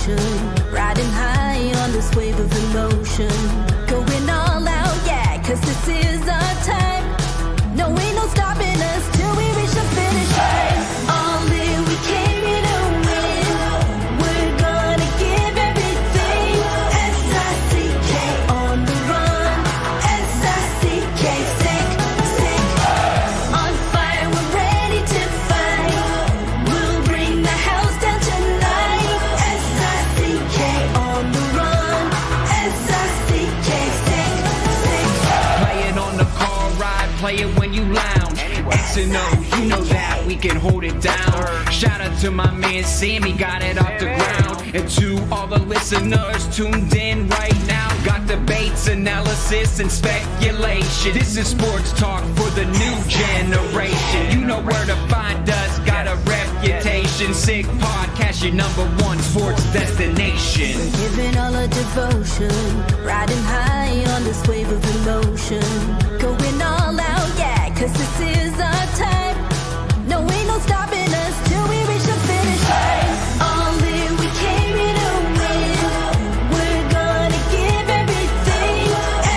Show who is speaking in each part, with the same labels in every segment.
Speaker 1: devotion, riding high on this wave of emotion, going all out, yeah, cause this is our time. No, ain't no stopping us till we reach the finish line. All in, we came here to win. We're gonna give everything. S-I-C-K on the run. S-I-C-K, sick, sick. On fire, we're ready to fight. We'll bring the house down tonight. S-I-C-K on the run. S-I-C-K, sick, sick.
Speaker 2: Play it on the car ride, play it when you lounge. X and O, you know that we can hold it down. Shout out to my man Sammy, got it off the ground. And to all the listeners tuned in right now, got debates, analysis, and speculation. This is sports talk for the new generation. You know where to find us, got a reputation. Sick podcast, your #1 sports destination.
Speaker 1: Giving all our devotion, riding high on this wave of emotion, going all out, yeah, cause this is our time. No, ain't no stopping us till we reach the finish line. All in, we came here to win. We're gonna give everything.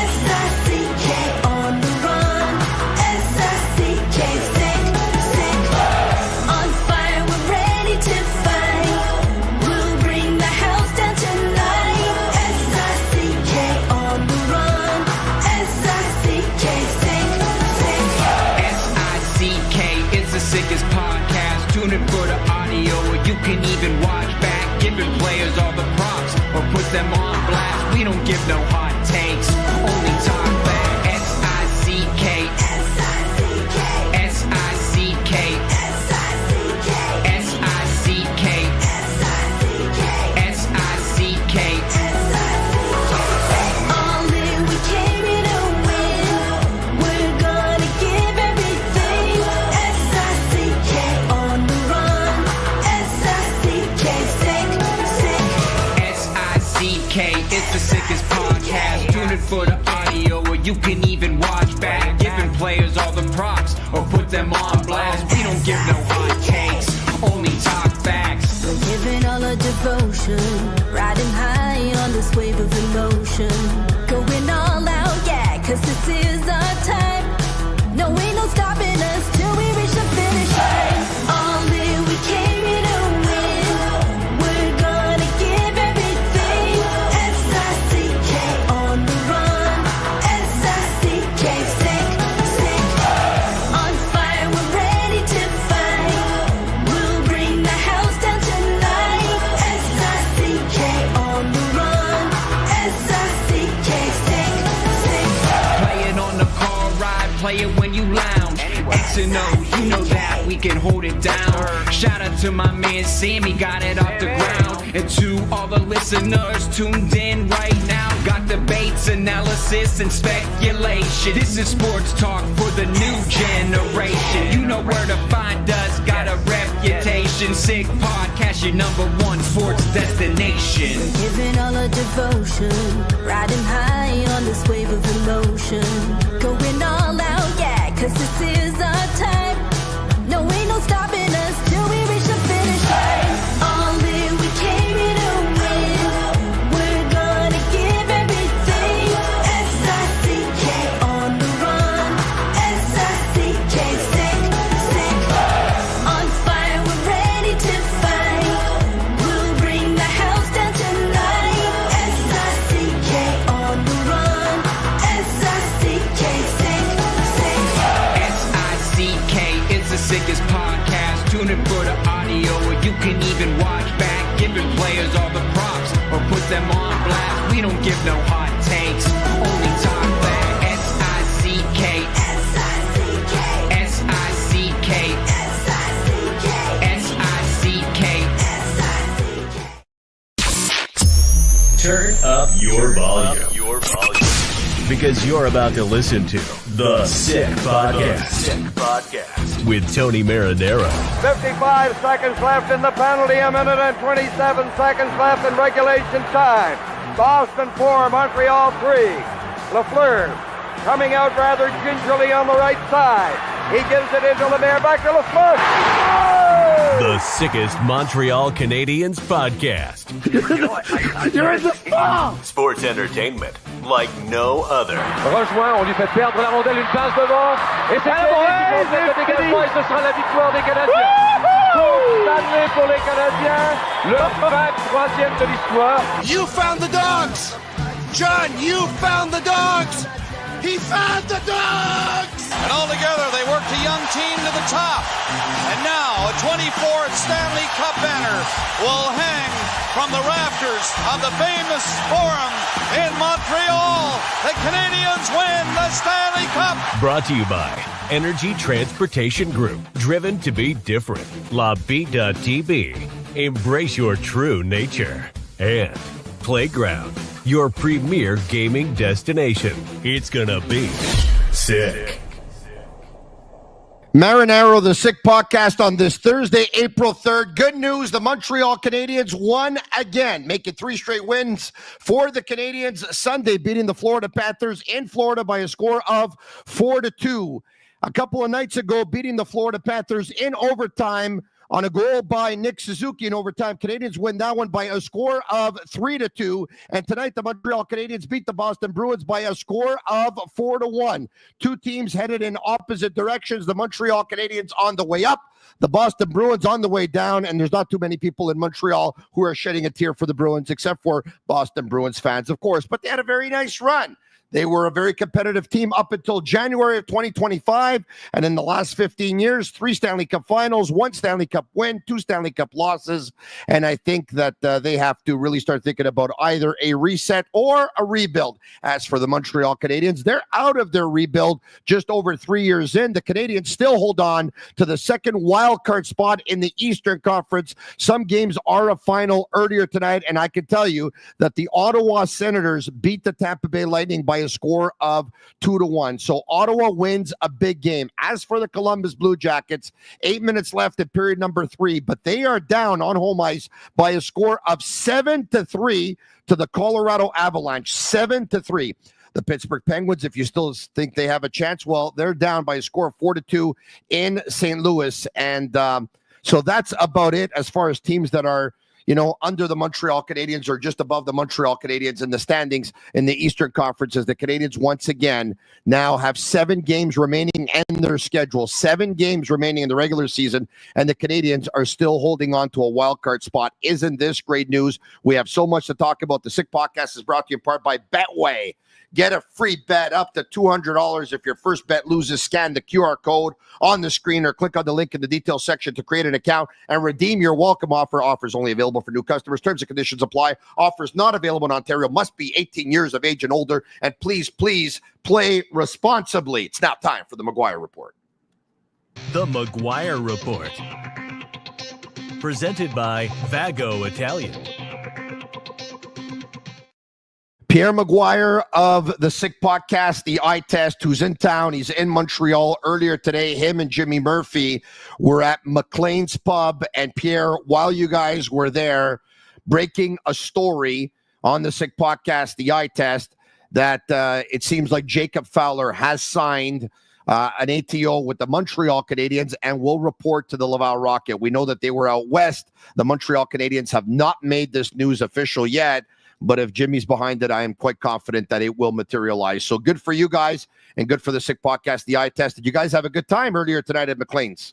Speaker 1: S-I-C-K on the run. S-I-C-K, sick, sick. On fire, we're ready to fight. We'll bring the house down tonight. S-I-C-K on the run. S-I-C-K, sick, sick.
Speaker 2: S-I-C-K is the sickest podcast. Tune in for the audio, or you can even watch back. Giving players all the props, or put them on blast. We don't give no hot takes, only talk back. S-I-C-K,
Speaker 1: S-I-C-K,
Speaker 2: S-I-C-K,
Speaker 1: S-I-C-K,
Speaker 2: S-I-C-K,
Speaker 1: S-I-C-K,
Speaker 2: S-I-C-K.
Speaker 1: All in, we came here to win. We're gonna give everything. S-I-C-K on the run. S-I-C-K, sick, sick.
Speaker 2: S-I-C-K is the sickest podcast. Tune in for the audio, or you can even watch back. Giving players all the props, or put them on blast. We don't give no hot takes, only talk facts.
Speaker 1: We're giving all our devotion, riding high on this wave of emotion, going all out, yeah, cause this is our time. No, ain't no stopping us till we reach the finish line. All in, we came here to win. We're gonna give everything. S-I-C-K on the run. S-I-C-K, sick, sick. On fire, we're ready to fight. We'll bring the house down tonight. S-I-C-K on the run. S-I-C-K, sick, sick.
Speaker 2: Play it on the car ride, play it when you lounge. X and O, you know that we can hold it down. Shout out to my man Sammy, got it off the ground. And to all the listeners tuned in right now, got debates, analysis, and speculation. This is sports talk for the new generation. You know where to find us, got a reputation. Sick podcast, your #1 sports destination.
Speaker 1: Giving all our devotion, riding high on this wave of emotion, going all out, yeah, cause this is our time. No, ain't no stopping us till we reach the finish line. All in, we came here to win. We're gonna give everything. S-I-C-K on the run. S-I-C-K, sick, sick. On fire, we're ready to fight. We'll bring the house down tonight. S-I-C-K on the run. S-I-C-K, sick, sick.
Speaker 2: S-I-C-K is the sickest podcast. Tune in for the audio, or you can even watch back. Giving players all the props, or put them on blast. We don't give no hot takes, only talk back. S-I-C-K,
Speaker 1: S-I-C-K,
Speaker 2: S-I-C-K,
Speaker 1: S-I-C-K,
Speaker 2: S-I-C-K.
Speaker 1: S-I-C-K.
Speaker 3: Turn up your volume. Because you're about to listen to The Sick Podcast. With Tony Marinaro.
Speaker 4: 55 seconds left in the penalty, a minute and 27 seconds left in regulation time. Boston 4, Montreal 3. Lafleur coming out rather gingerly on the right side. He gives it into Lemaire, back to Lafleur. Oh!
Speaker 3: The sickest Montreal Canadiens podcast.
Speaker 5: You're in the ball!
Speaker 3: Sports entertainment like no other.
Speaker 4: Rejoint, on lui fait perdre la rondelle, une passe devant. Et c'est le dégagement et ce sera la victoire des Canadiens. Coupe Stanley pour les Canadiens. Le 23e de l'histoire.
Speaker 5: You found the dogs! John, you found the dogs! He found the dogs!
Speaker 6: And all together, they worked a young team to the top. And now, a 24th Stanley Cup banner will hang from the rafters of the famous Forum in Montreal. The Canadiens win the Stanley Cup.
Speaker 3: Brought to you by Energy Transportation Group. Driven to be different. La Vida Tibi. Embrace your true nature. And Playground, your premier gaming destination. It's gonna be sick.
Speaker 7: Marinaro, the Sick Podcast on this Thursday, April 3rd. Good news, the Montreal Canadiens won again, making 3 straight wins for the Canadiens Sunday, beating the Florida Panthers in Florida by a score of 4-2. A couple of nights ago, beating the Florida Panthers in overtime on a goal by Nick Suzuki in overtime. Canadiens win that one by a score of 3-2. And tonight, the Montreal Canadiens beat the Boston Bruins by a score of 4-1. Two teams headed in opposite directions. The Montreal Canadiens on the way up, the Boston Bruins on the way down. And there's not too many people in Montreal who are shedding a tear for the Bruins, except for Boston Bruins fans, of course. But they had a very nice run. They were a very competitive team up until January of 2025. And in the last 15 years, 3 Stanley Cup finals, 1 Stanley Cup win, 2 Stanley Cup losses. And I think that they have to really start thinking about either a reset or a rebuild. As for the Montreal Canadiens, they're out of their rebuild just over 3 years in. The Canadiens still hold on to the second wildcard spot in the Eastern Conference. Some games are a final earlier tonight. And I can tell you that the Ottawa Senators beat the Tampa Bay Lightning by a score of 2-1. So Ottawa wins a big game. As for the Columbus Blue Jackets, 8 minutes left at period number 3, but they are down on home ice by a score of 7-3 to the Colorado Avalanche. 7-3. The Pittsburgh Penguins, if you still think they have a chance, well, they're down by a score of 4-2 in St. Louis. And so that's about it as far as teams that are, you know, under the Montreal Canadiens or just above the Montreal Canadiens in the standings in the Eastern Conference, as the Canadiens once again now have 7 games remaining in their schedule, 7 games remaining in the regular season, and the Canadiens are still holding on to a wild card spot. Isn't this great news? We have so much to talk about. The Sick Podcast is brought to you in part by Betway. Get a free bet up to $200 if your first bet loses. Scan the QR code on the screen or click on the link in the details section to create an account and redeem your welcome offer. Offers only available for new customers. Terms and conditions apply. Offers not available in Ontario. Must be 18 years of age and older. And please play responsibly. It's now time for the McGuire Report.
Speaker 3: The McGuire Report. Presented by Vago Italian.
Speaker 7: Pierre McGuire of the Sick Podcast, the eye test, who's in town. He's in Montreal earlier today. Him and Jimmy Murphy were at McLean's Pub. And Pierre, while you guys were there, breaking a story on the Sick Podcast, the eye test, that it seems like Jacob Fowler has signed an ATO with the Montreal Canadiens and will report to the Laval Rocket. We know that they were out west. The Montreal Canadiens have not made this news official yet. But if Jimmy's behind it, I am quite confident that it will materialize. So good for you guys and good for the Sick Podcast, the eye test. Did you guys have a good time earlier tonight at McLean's?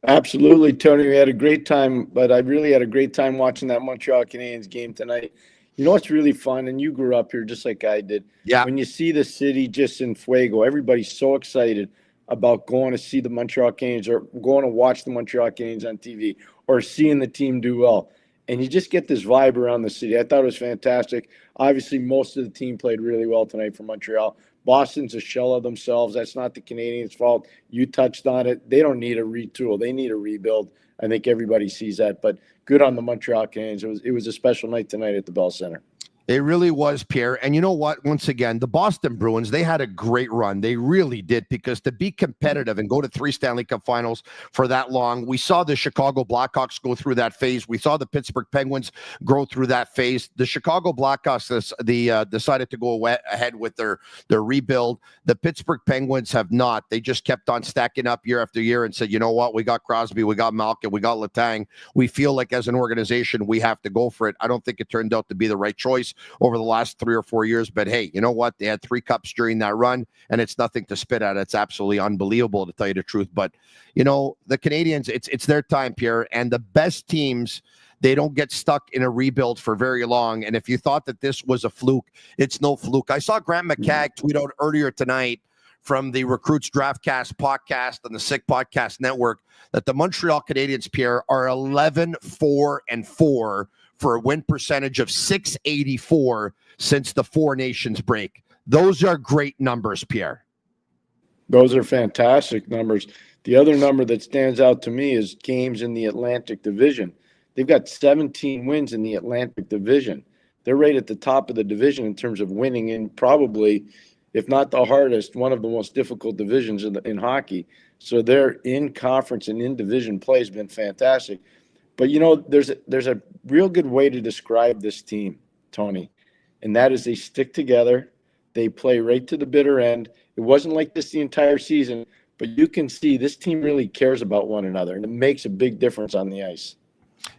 Speaker 8: Absolutely, Tony. We had a great time, but I really had a great time watching that Montreal Canadiens game tonight. You know what's really fun, and you grew up here just like I did.
Speaker 7: Yeah.
Speaker 8: When you see the city just in fuego, everybody's so excited about going to see the Montreal Canadiens or going to watch the Montreal Canadiens on TV or seeing the team do well. And you just get this vibe around the city. I thought it was fantastic. Obviously, most of the team played really well tonight for Montreal. Boston's a shell of themselves. That's not the Canadiens' fault. You touched on it. They don't need a retool. They need a rebuild. I think everybody sees that. But good on the Montreal Canadiens. It was a special night tonight at the Bell Center.
Speaker 7: It really was, Pierre. And you know what? Once again, the Boston Bruins, they had a great run. They really did, because to be competitive and go to 3 Stanley Cup finals for that long, we saw the Chicago Blackhawks go through that phase. We saw the Pittsburgh Penguins go through that phase. The Chicago Blackhawks decided to go ahead with their rebuild. The Pittsburgh Penguins have not. They just kept on stacking up year after year and said, you know what? We got Crosby, we got Malkin, we got Letang. We feel like as an organization, we have to go for it. I don't think it turned out to be the right choice over the last 3 or 4 years. But hey, you know what? They had 3 cups during that run, and it's nothing to spit at. It's absolutely unbelievable, to tell you the truth. But, you know, the Canadiens, it's their time, Pierre, and the best teams, they don't get stuck in a rebuild for very long. And if you thought that this was a fluke, it's no fluke. I saw Grant McCagg tweet out earlier tonight from the Recruits Draftcast podcast on the Sick Podcast Network that the Montreal Canadiens, Pierre, are 11-4-4 for a win percentage of .684 since the Four Nations break. Those are great numbers, Pierre.
Speaker 8: Those are fantastic numbers. The other number that stands out to me is games in the Atlantic Division. They've got 17 wins in the Atlantic Division. They're right at the top of the division in terms of winning, and probably, if not the hardest, one of the most difficult divisions in hockey. So their in-conference and in-division play has been fantastic. But, you know, there's a real good way to describe this team, Tony, and that is they stick together. They play right to the bitter end. It wasn't like this the entire season, but you can see this team really cares about one another, and it makes a big difference on the ice.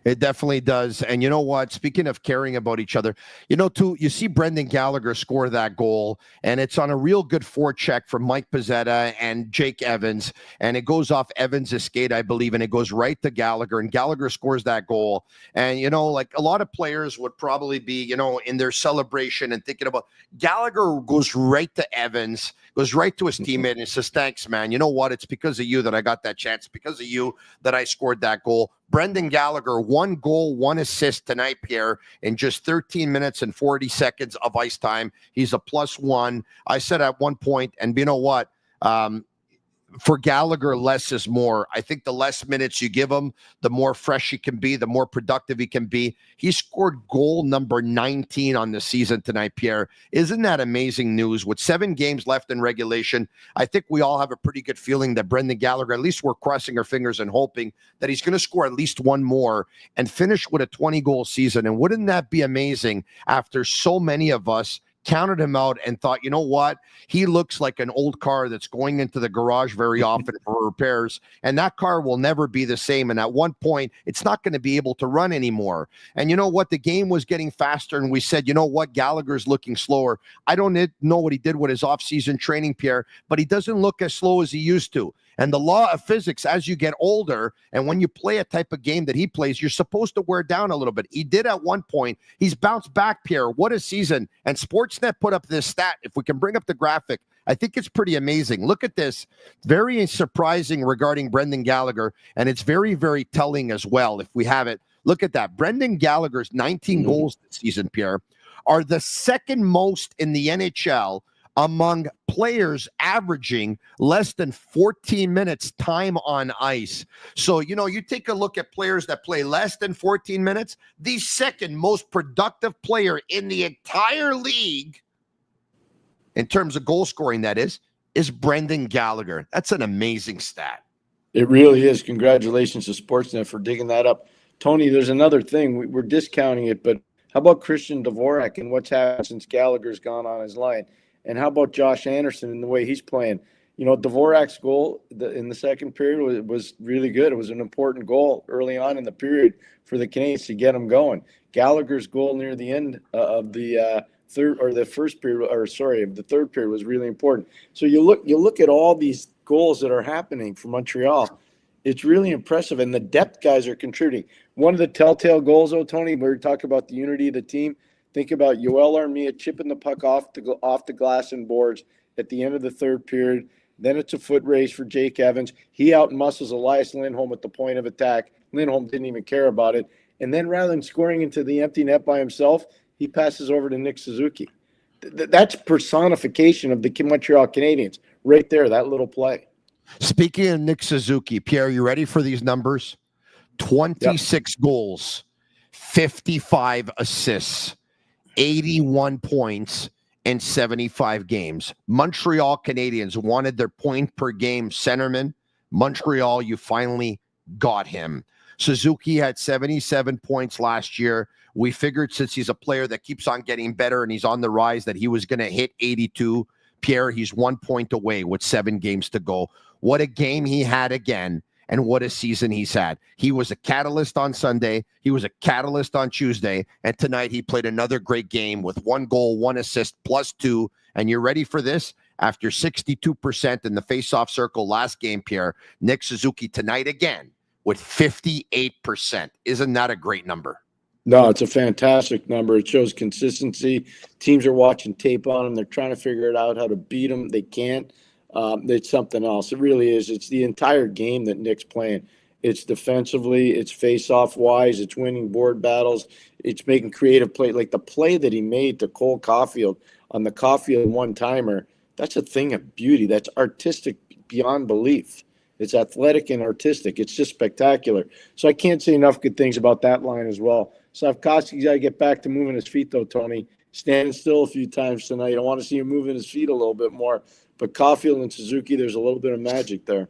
Speaker 7: It definitely does. And you know what? Speaking of caring about each other, you know, too, you see Brendan Gallagher score that goal, and it's on a real good forecheck from Mike Pizzetta and Jake Evans, and it goes off Evans' skate, I believe, and it goes right to Gallagher, and Gallagher scores that goal. And, you know, like a lot of players would probably be, you know, in their celebration and thinking about Gallagher goes right to Evans, goes right to his teammate and says, thanks, man. You know what? It's because of you that I got that chance. Because of you that I scored that goal. Brendan Gallagher, 1 goal, 1 assist tonight, Pierre, in just 13 minutes and 40 seconds of ice time. He's a +1. I said at one point, and you know what? For Gallagher, less is more. I think the less minutes you give him, the more fresh he can be, the more productive he can be. He scored goal number 19 on the season tonight, Pierre. Isn't that amazing news? With 7 games left in regulation, I think we all have a pretty good feeling that Brendan Gallagher, at least we're crossing our fingers and hoping that he's going to score at least 1 more and finish with a 20-goal season. And wouldn't that be amazing after so many of us counted him out and thought, you know what? He looks like an old car that's going into the garage very often for repairs, and that car will never be the same. And at one point, it's not going to be able to run anymore. And you know what? The game was getting faster, and we said, you know what? Gallagher's looking slower. I don't know what he did with his off-season training, Pierre, but he doesn't look as slow as he used to. And the law of physics, as you get older, and when you play a type of game that he plays, you're supposed to wear down a little bit. He did at one point. He's bounced back, Pierre. What a season. And Sportsnet put up this stat. If we can bring up the graphic, I think it's pretty amazing. Look at this. Very surprising regarding Brendan Gallagher, and it's very, very telling as well. If we have it, look at that. Brendan Gallagher's 19 goals this season, Pierre, are the second most in the NHL among players averaging less than 14 minutes time on ice. So, you know, you take a look at players that play less than 14 minutes, the second most productive player in the entire league, in terms of goal scoring, that is Brendan Gallagher. That's an amazing stat.
Speaker 8: It really is. Congratulations to Sportsnet for digging that up. Tony, there's another thing. We're discounting it, but how about Christian Dvorak and what's happened since Gallagher's gone on his line? And how about Josh Anderson and the way he's playing? You know, Dvorak's goal in the second period was really good. It was an important goal early on in the period for the Canadiens to get them going. Gallagher's goal near the end of the third period was really important. So you look at all these goals that are happening for Montreal. It's really impressive, and the depth guys are contributing. One of the telltale goals, though, Tony, we were talking about the unity of the team. Think about Yoel Armia chipping the puck off the glass and boards at the end of the third period. Then it's a foot race for Jake Evans. He outmuscles Elias Lindholm at the point of attack. Lindholm didn't even care about it. And then rather than scoring into the empty net by himself, he passes over to Nick Suzuki. That's personification of the Montreal Canadiens right there, that little play.
Speaker 7: Speaking of Nick Suzuki, Pierre, you ready for these numbers? 26 goals, 55 assists. 81 points in 75 games. Montreal Canadiens wanted their point per game centerman. Montreal, you finally got him. Suzuki had 77 points last year. We figured since he's a player that keeps on getting better and he's on the rise that he was going to hit 82. Pierre, he's 1 point away with 7 games to go. What a game he had again, and what a season he's had. He was a catalyst on Sunday. He was a catalyst on Tuesday. And tonight he played another great game with 1 goal, 1 assist, +2. And you're ready for this? After 62% in the faceoff circle last game, Pierre, Nick Suzuki tonight again with 58%. Isn't that a great number?
Speaker 8: No, it's a fantastic number. It shows consistency. Teams are watching tape on him. They're trying to figure it out how to beat him. They can't. It's something else. It really is. It's the entire game that Nick's playing. It's defensively, it's face-off wise, it's winning board battles, it's making creative play. Like the play that he made to Cole Caulfield on the Caulfield one-timer, that's a thing of beauty. That's artistic beyond belief. It's athletic and artistic. It's just spectacular. So I can't say enough good things about that line as well. Slavkovsky's got to get back to moving his feet, though, Tony. Standing still a few times tonight. I want to see him moving his feet a little bit more. But Caulfield and Suzuki, there's a little bit of magic there.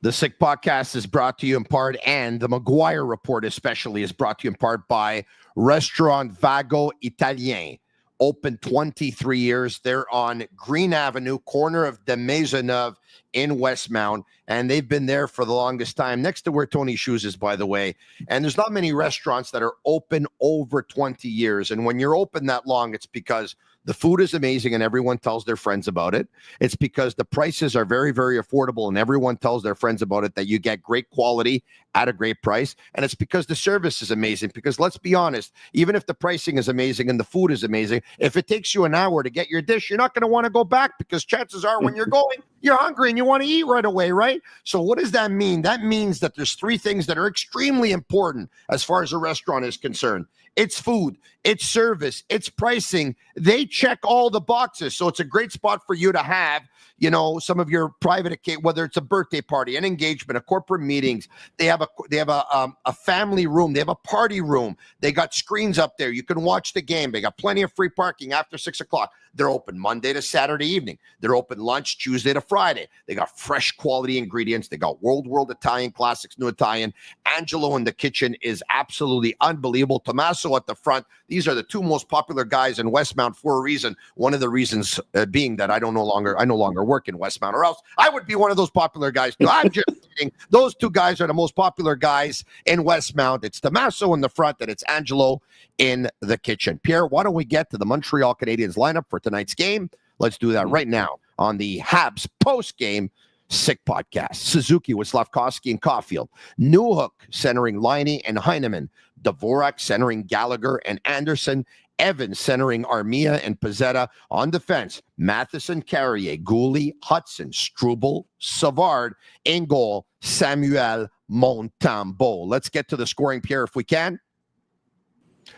Speaker 7: The Sick Podcast is brought to you in part, and the McGuire Report especially is brought to you in part by Restaurant Vago Italien. Open 23 years. They're on Green Avenue, corner of de Maisonneuve in Westmount, and they've been there for the longest time, next to where Tony's Shoes is, by the way. And there's not many restaurants that are open over 20 years. And when you're open that long, it's because the food is amazing and everyone tells their friends about it. It's because the prices are very, very affordable and everyone tells their friends about it, that you get great quality at a great price. And it's because the service is amazing. Because let's be honest, even if the pricing is amazing and the food is amazing, if it takes you an hour to get your dish, you're not going to want to go back, because chances are when you're going, you're hungry and you want to eat right away, right? So what does that mean? That means that there's 3 things that are extremely important as far as a restaurant is concerned. It's food, it's service, it's pricing. They check all the boxes. So it's a great spot for you to have, you know, some of your private occasion, whether it's a birthday party, an engagement, a corporate meetings. They have a family room. They have a party room. They got screens up there. You can watch the game. They got plenty of free parking after 6 o'clock. They're open Monday to Saturday evening. They're open lunch Tuesday to Friday. They got fresh quality ingredients. They got world Italian classics, new Italian. Angelo in the kitchen is absolutely unbelievable. Tommaso at the front. These are the 2 most popular guys in Westmount for a reason. One of the reasons being that I no longer work in Westmount, or else I would be one of those popular guys too. I'm just kidding. Those 2 guys are the most popular guys in Westmount. It's Tommaso in the front and it's Angelo in the kitchen. Pierre, why don't we get to the Montreal Canadiens lineup for tonight's game? Let's do that right now on the Habs post-game Sick Podcast. Suzuki with Slavkovsky and Caulfield. Newhook centering Liney and Heineman. Dvorak centering Gallagher and Anderson. Evans centering Armia and Pizzetta. On defense, Matheson, Carrier, Gouli, Hudson, Struble, Savard. In goal, Samuel Montembeault. Let's get to the scoring, Pierre, if we can.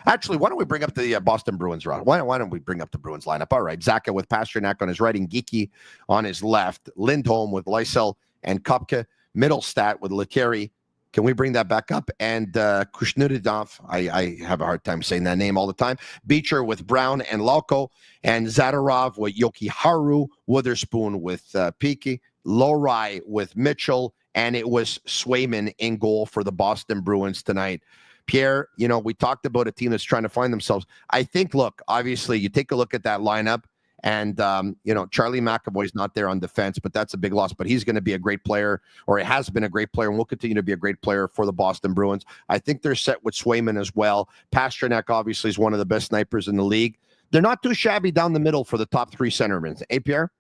Speaker 7: Actually, why don't we bring up the Boston Bruins, Rod? Why don't we bring up the Bruins lineup? All right, Zacha with Pasternak on his right and Geeky on his left. Lindholm with Lysell and Kopke. Middlestat with Lettieri. Can we bring that back up? And Kushniridov, I have a hard time saying that name all the time. Beecher with Brown and Lauko. And Zadarov with Yokiharu. Witherspoon with Piki. Lorai with Mitchell. And it was Swayman in goal for the Boston Bruins tonight. Pierre, you know, we talked about a team that's trying to find themselves. I think, look, obviously, you take a look at that lineup, and, you know, Charlie McAvoy's not there on defense, but that's a big loss. But he's going to be a great player, or he has been a great player, and will continue to be a great player for the Boston Bruins. I think they're set with Swayman as well. Pasternak, obviously, is one of the best snipers in the league. They're not too shabby down the middle for the top 3 centermen. Hey, Pierre?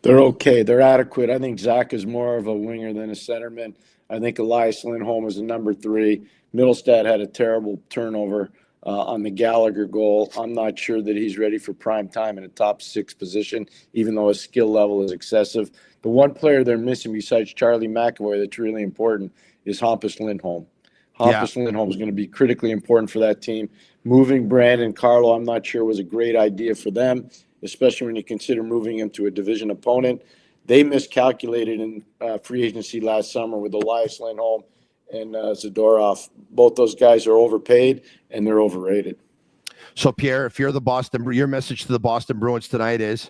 Speaker 8: They're okay. They're adequate. I think Zach is more of a winger than a centerman. I think Elias Lindholm is a number 3. Middlestat had a terrible turnover on the Gallagher goal. I'm not sure that he's ready for prime time in a top 6 position, even though his skill level is excessive. The one player they're missing besides Charlie McAvoy that's really important is Hampus Lindholm. Hampus Lindholm is going to be critically important for that team. Moving Brandon Carlo, I'm not sure was a great idea for them, especially when you consider moving him to a division opponent. They miscalculated in free agency last summer with Elias Lindholm and Zadorov. Both those guys are overpaid and they're overrated.
Speaker 7: So, Pierre, if you're the your message to the Boston Bruins tonight is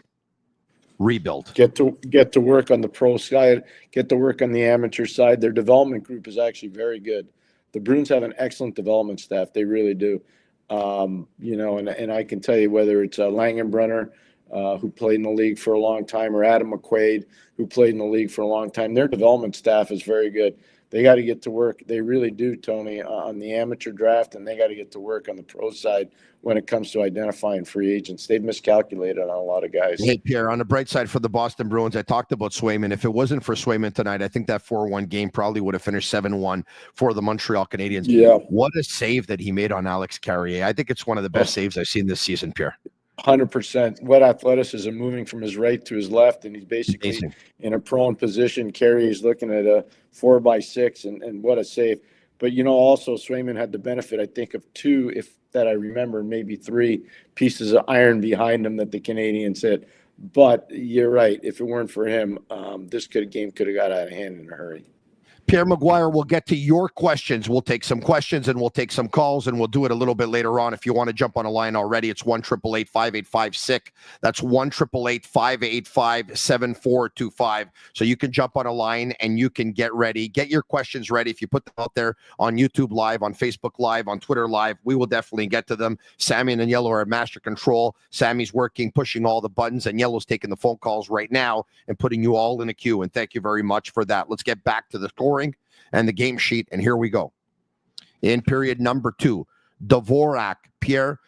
Speaker 7: rebuild.
Speaker 8: Get to work on the pro side, get to work on the amateur side. Their development group is actually very good. The Bruins have an excellent development staff. They really do. And I can tell you, whether it's Langenbrunner, who played in the league for a long time, or Adam McQuaid, who played in the league for a long time, their development staff is very good. They got to get to work. They really do, Tony, on the amateur draft, and they got to get to work on the pro side when it comes to identifying free agents. They've miscalculated on a lot of guys.
Speaker 7: Hey, Pierre, on the bright side for the Boston Bruins, I talked about Swayman. If it wasn't for Swayman tonight, I think that 4-1 game probably would have finished 7-1 for the Montreal Canadiens.
Speaker 8: Yeah.
Speaker 7: What a save that he made on Alex Carrier. I think it's one of the best saves I've seen this season, Pierre.
Speaker 8: 100%. What athleticism, moving from his right to his left, and he's basically in a prone position. Carrier's looking at a 4x6, and what a save. But, also Swayman had the benefit, I think, of two, if that I remember, maybe three pieces of iron behind him that the Canadiens hit. But you're right. If it weren't for him, this game could have got out of hand in a hurry.
Speaker 7: Pierre McGuire, we'll get to your questions. We'll take some questions and we'll take some calls, and we'll do it a little bit later on. If you want to jump on a line already, it's 1-888-5855-SICK. That's 1-888-585-7425. So you can jump on a line and you can get ready. Get your questions ready. If you put them out there on YouTube Live, on Facebook Live, on Twitter Live, we will definitely get to them. Sammy and Yellow are at master control. Sammy's working, pushing all the buttons, and Yellow's taking the phone calls right now and putting you all in a queue. And thank you very much for that. Let's get back to the scoring and the game sheet, and here we go. In period number 2, Dvorak, Pierre,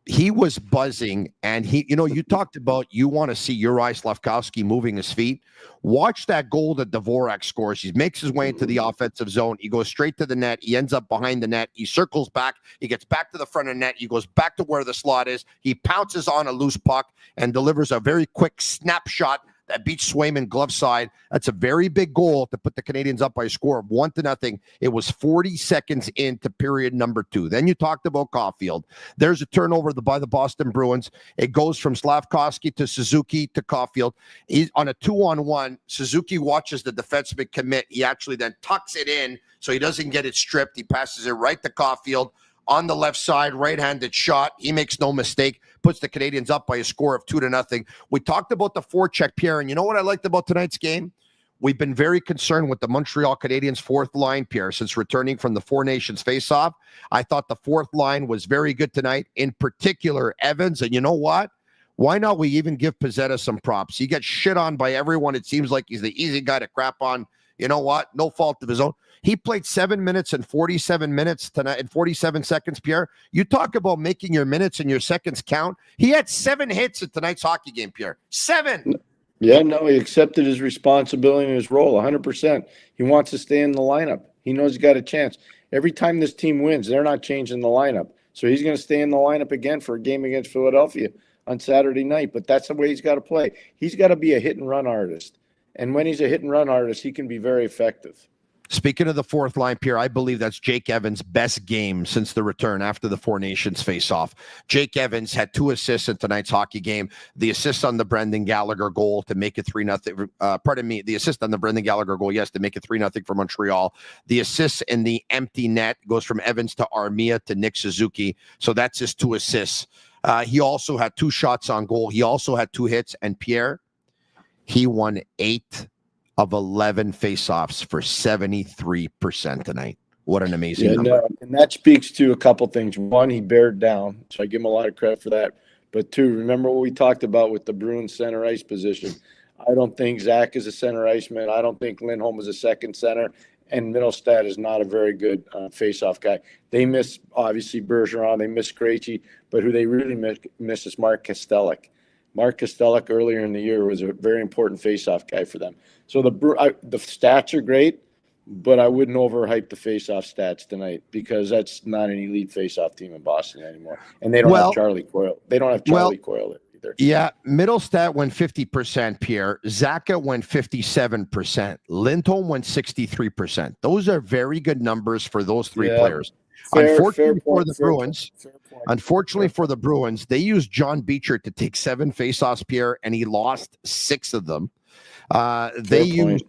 Speaker 7: he was buzzing, and you talked about you want to see Juraj Slafkovsky moving his feet. Watch that goal that Dvorak scores. He makes his way into the offensive zone. He goes straight to the net. He ends up behind the net. He circles back. He gets back to the front of the net. He goes back to where the slot is. He pounces on a loose puck and delivers a very quick snapshot that beats Swayman glove side. That's a very big goal to put the Canadiens up by a score of 1-0. It was 40 seconds into period number 2. Then you talked about Caulfield. There's a turnover by the Boston Bruins. It goes from Slafkovsky to Suzuki to Caulfield. He's on a 2-on-1. Suzuki watches the defenseman commit. He actually then tucks it in so he doesn't get it stripped. He passes it right to Caulfield. On the left side, right-handed shot. He makes no mistake, puts the Canadiens up by a score of 2-0. We talked about the forecheck, Pierre, and you know what I liked about tonight's game? We've been very concerned with the Montreal Canadiens' fourth line, Pierre, since returning from the Four Nations face-off. I thought the fourth line was very good tonight, in particular Evans, and you know what? Why not we even give Pizzetta some props? He gets shit on by everyone. It seems like he's the easy guy to crap on. You know what? No fault of his own. He played 7 minutes and 47 minutes tonight and 47 seconds, Pierre. You talk about making your minutes and your seconds count. He had 7 hits in tonight's hockey game, Pierre. 7.
Speaker 8: Yeah, no, he accepted his responsibility and his role 100%. He wants to stay in the lineup. He knows he's got a chance. Every time this team wins, they're not changing the lineup. So he's going to stay in the lineup again for a game against Philadelphia on Saturday night. But that's the way he's got to play. He's got to be a hit-and-run artist. And when he's a hit-and-run artist, he can be very effective.
Speaker 7: Speaking of the fourth line, Pierre, I believe that's Jake Evans' best game since the return after the Four Nations face-off. Jake Evans had 2 assists in tonight's hockey game. The assist on the Brendan Gallagher goal to make it 3-0. The assist on the Brendan Gallagher goal, yes, to make it 3-0 for Montreal. The assist in the empty net goes from Evans to Armia to Nick Suzuki. So that's his 2 assists. He also had 2 shots on goal. He also had 2 hits. And Pierre, he won 8 of 11 faceoffs for 73% tonight. What an amazing number.
Speaker 8: And that speaks to a couple things. One, he bared down, so I give him a lot of credit for that. But 2, remember what we talked about with the Bruins center ice position. I don't think Zach is a center iceman. I don't think Lindholm is a second center. And Middlestad is not a very good faceoff guy. They miss, obviously, Bergeron. They miss Krejci. But who they really miss is Mark Kastelic. Mark Kastelic earlier in the year was a very important faceoff guy for them. So the stats are great, but I wouldn't overhype the faceoff stats tonight because that's not an elite faceoff team in Boston anymore. And they don't have Charlie Coyle. They don't have Charlie Coyle either.
Speaker 7: Yeah, Middlestat went 50%, Pierre. Zaka went 57%. Lindholm went 63%. Those are very good numbers for those 3 players. Unfortunately for the Bruins, they used John Beecher to take 7 faceoffs, Pierre, and he lost 6 of them. They used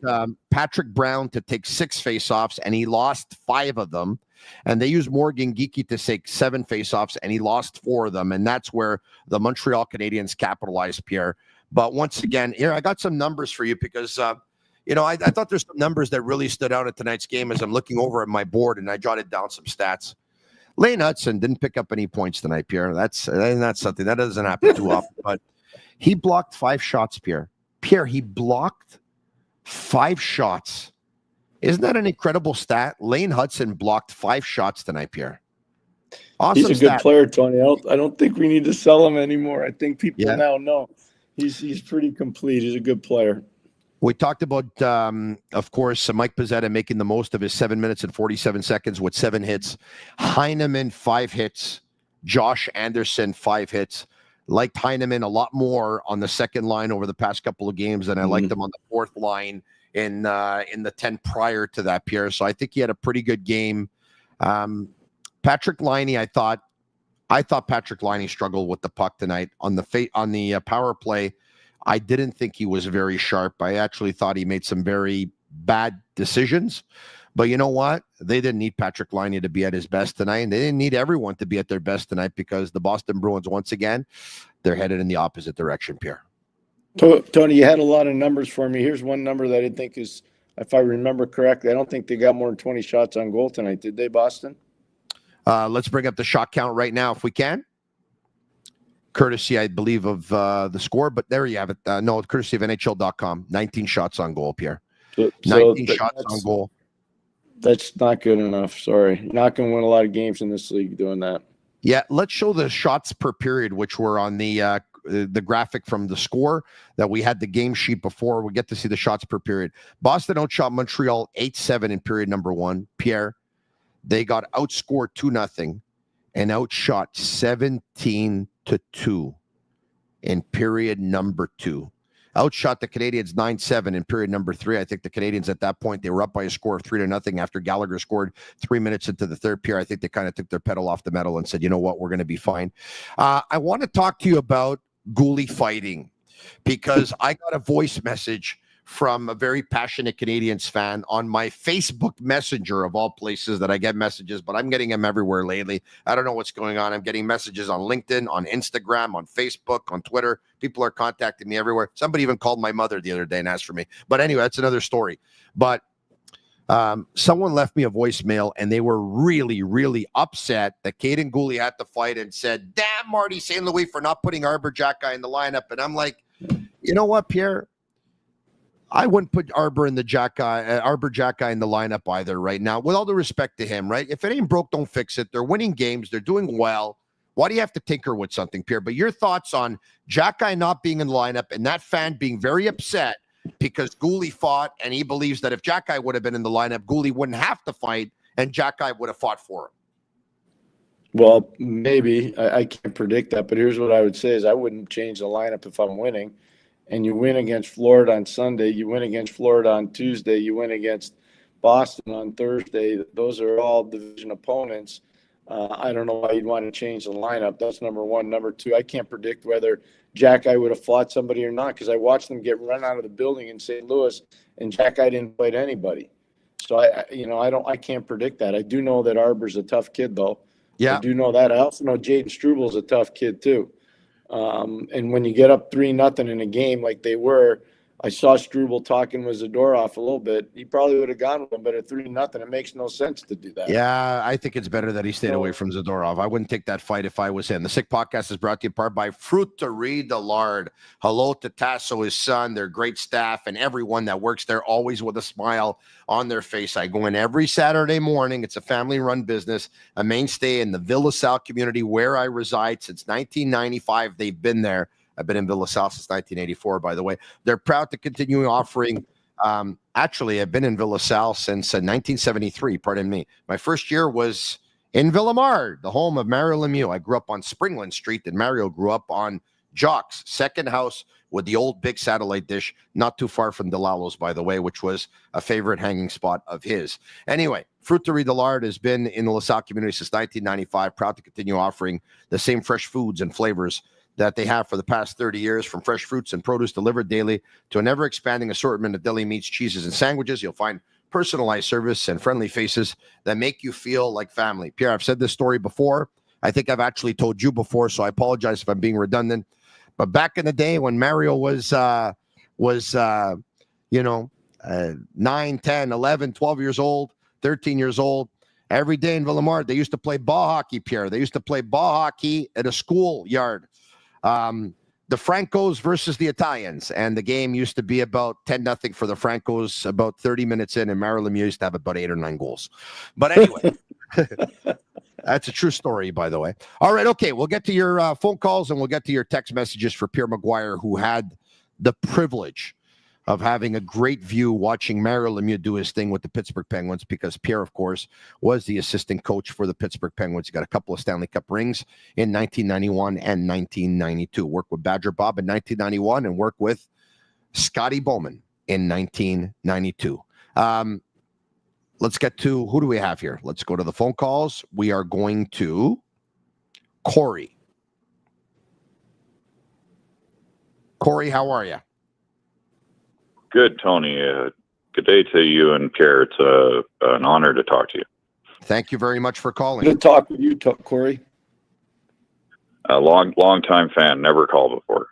Speaker 7: Patrick Brown to take 6 faceoffs, and he lost 5 of them. And they used Morgan Geekie to take 7 faceoffs, and he lost 4 of them. And that's where the Montreal Canadiens capitalized, Pierre. But once again, here, I got some numbers for you because, I thought there's some numbers that really stood out at tonight's game as I'm looking over at my board, and I jotted down some stats. Lane Hudson didn't pick up any points tonight, Pierre. That's something that doesn't happen too often. But he blocked 5 shots, Pierre. He blocked 5 shots. Isn't that an incredible stat? Lane Hudson blocked 5 shots tonight, Pierre. Awesome.
Speaker 8: He's a good player, Tony. I don't think we need to sell him anymore. I think people now know he's pretty complete. He's a good player.
Speaker 7: We talked about, of course, Mike Pizzetta making the most of his 7 minutes and 47 seconds with 7 hits. Heineman, 5 hits. Josh Anderson, 5 hits. Liked Heineman a lot more on the second line over the past couple of games than I liked him on the fourth line in the 10 prior to that, Pierre. So I think he had a pretty good game. Patrick Laine, I thought Patrick Laine struggled with the puck tonight on the power play. I didn't think he was very sharp. I actually thought he made some very bad decisions. But you know what? They didn't need Patrick Laine to be at his best tonight, and they didn't need everyone to be at their best tonight because the Boston Bruins, once again, they're headed in the opposite direction, Pierre.
Speaker 8: Tony, you had a lot of numbers for me. Here's one number that I think is, if I remember correctly, I don't think they got more than 20 shots on goal tonight. Did they, Boston?
Speaker 7: Let's bring up the shot count right now if we can. Courtesy, I believe, of the score, but there you have it. No, courtesy of NHL.com. 19 shots on goal, Pierre. 19 shots on goal.
Speaker 8: That's not good enough. Sorry. You're not going to win a lot of games in this league doing that.
Speaker 7: Yeah, let's show the shots per period, which were on the graphic from the score that we had the game sheet before. We get to see the shots per period. Boston outshot Montreal 8-7 in period number 1. Pierre, they got outscored 2-0 and outshot 17-2 in period number 2. Outshot the Canadiens 9-7 in period number 3. I think the Canadiens at that point, they were up by a score of 3-0 after Gallagher scored 3 minutes into the third period. I think they kind of took their pedal off the metal and said, you know what, we're going to be fine. I want to talk to you about goalie fighting because I got a voice message from a very passionate Canadiens fan on my Facebook Messenger, of all places that I get messages, but I'm getting them everywhere lately. I don't know what's going on. I'm getting messages on LinkedIn, on Instagram, on Facebook, on Twitter. People are contacting me everywhere. Somebody even called my mother the other day and asked for me. But anyway, that's another story. But someone left me a voicemail, and they were really, really upset that Caden Gooley had to fight and said, damn, Marty St. Louis for not putting Arbor Jackeye in the lineup. And I'm like, you know what, Pierre? I wouldn't put Arbor Jackeye in the lineup either right now, with all the respect to him, right? If it ain't broke, don't fix it. They're winning games. They're doing well. Why do you have to tinker with something, Pierre? But your thoughts on Jackeye not being in the lineup and that fan being very upset because Gooley fought, and he believes that if Jackeye would have been in the lineup, Gooley wouldn't have to fight, and Jackeye would have fought for him.
Speaker 8: Well, maybe. I can't predict that, but here's what I would say is I wouldn't change the lineup if I'm winning. And you win against Florida on Sunday, you win against Florida on Tuesday, you win against Boston on Thursday. Those are all division opponents. I don't know why you'd want to change the lineup. That's number one. Number two, I can't predict whether Jackeye would have fought somebody or not because I watched them get run out of the building in St. Louis, and Jackeye didn't fight anybody. So I can't predict that. I do know that Arbor's a tough kid, though.
Speaker 7: Yeah,
Speaker 8: I do know that. I also know Jaden Struebel's a tough kid too. And when you get up 3-0 in a game like they were, I saw Struble talking with Zadorov a little bit. He probably would have gone with him, but at 3-0, it makes no sense to do that.
Speaker 7: Yeah, I think it's better that he stayed away from Zadorov. I wouldn't take that fight if I was him. The Sick Podcast is brought to you in part by Fruiterie de Lard. Hello to Tasso, his son, their great staff, and everyone that works there, always with a smile on their face. I go in every Saturday morning. It's a family-run business, a mainstay in the Villa Sal community where I reside since 1995. They've been there. I've been in Villa Sal since 1984, by the way. They're proud to continue offering. Actually, I've been in Villa Sal since 1973, pardon me. My first year was in Villamard, the home of Mario Lemieux. I grew up on Springland Street, and Mario grew up on Jock's second house with the old big satellite dish, not too far from DeLalo's, by the way, which was a favorite hanging spot of his. Anyway, Fruiterie de Lard has been in the LaSalle community since 1995, proud to continue offering the same fresh foods and flavors that they have for the past 30 years, from fresh fruits and produce delivered daily to an ever-expanding assortment of deli meats, cheeses, and sandwiches. You'll find personalized service and friendly faces that make you feel like family. Pierre, I've said this story before. I think I've actually told you before, so I apologize if I'm being redundant. But back in the day when Mario was 9, 10, 11, 12 years old, 13 years old, every day in Villemart, they used to play ball hockey, Pierre. They used to play ball hockey at a schoolyard. The Francos versus the Italians. And the game used to be about 10-0 for the Francos about 30 minutes in, and Mario Lemieux used to have about 8 or 9 goals. But anyway, that's a true story, by the way. All right, okay, we'll get to your phone calls and we'll get to your text messages for Pierre McGuire, who had the privilege of having a great view watching Mario Lemieux do his thing with the Pittsburgh Penguins, because Pierre, of course, was the assistant coach for the Pittsburgh Penguins. He got a couple of Stanley Cup rings in 1991 and 1992. Worked with Badger Bob in 1991 and worked with Scotty Bowman in 1992. Let's get to, who do we have here? Let's go to the phone calls. We are going to Corey. Corey, how are you?
Speaker 9: Good, Tony. Good day to you and Pierre. It's an honor to talk to you.
Speaker 7: Thank you very much for calling.
Speaker 8: Good to talk with you, Corey.
Speaker 9: A long time fan. Never called before.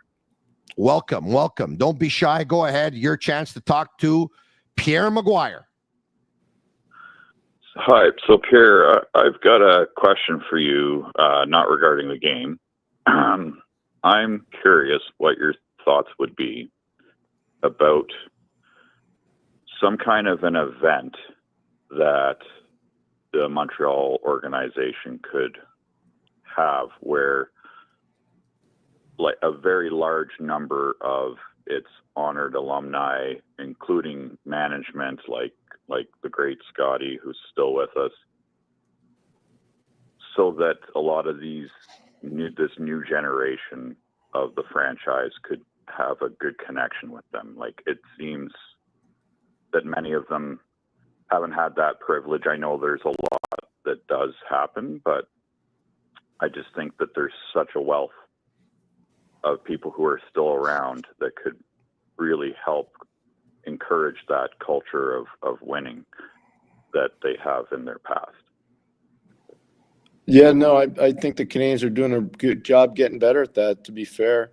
Speaker 7: Welcome. Don't be shy. Go ahead. Your chance to talk to Pierre McGuire.
Speaker 9: Hi. So, Pierre, I've got a question for you, not regarding the game. I'm curious what your thoughts would be about some kind of an event that the Montreal organization could have, where like a very large number of its honored alumni, including management like the great Scotty, who's still with us, so that a lot of this new generation of the franchise could have a good connection with them. Like, it seems that many of them haven't had that privilege. I know there's a lot that does happen, but I just think that there's such a wealth of people who are still around that could really help encourage that culture of winning that they have in their past.
Speaker 8: Yeah, no, I think the Canadiens are doing a good job getting better at that, to be fair.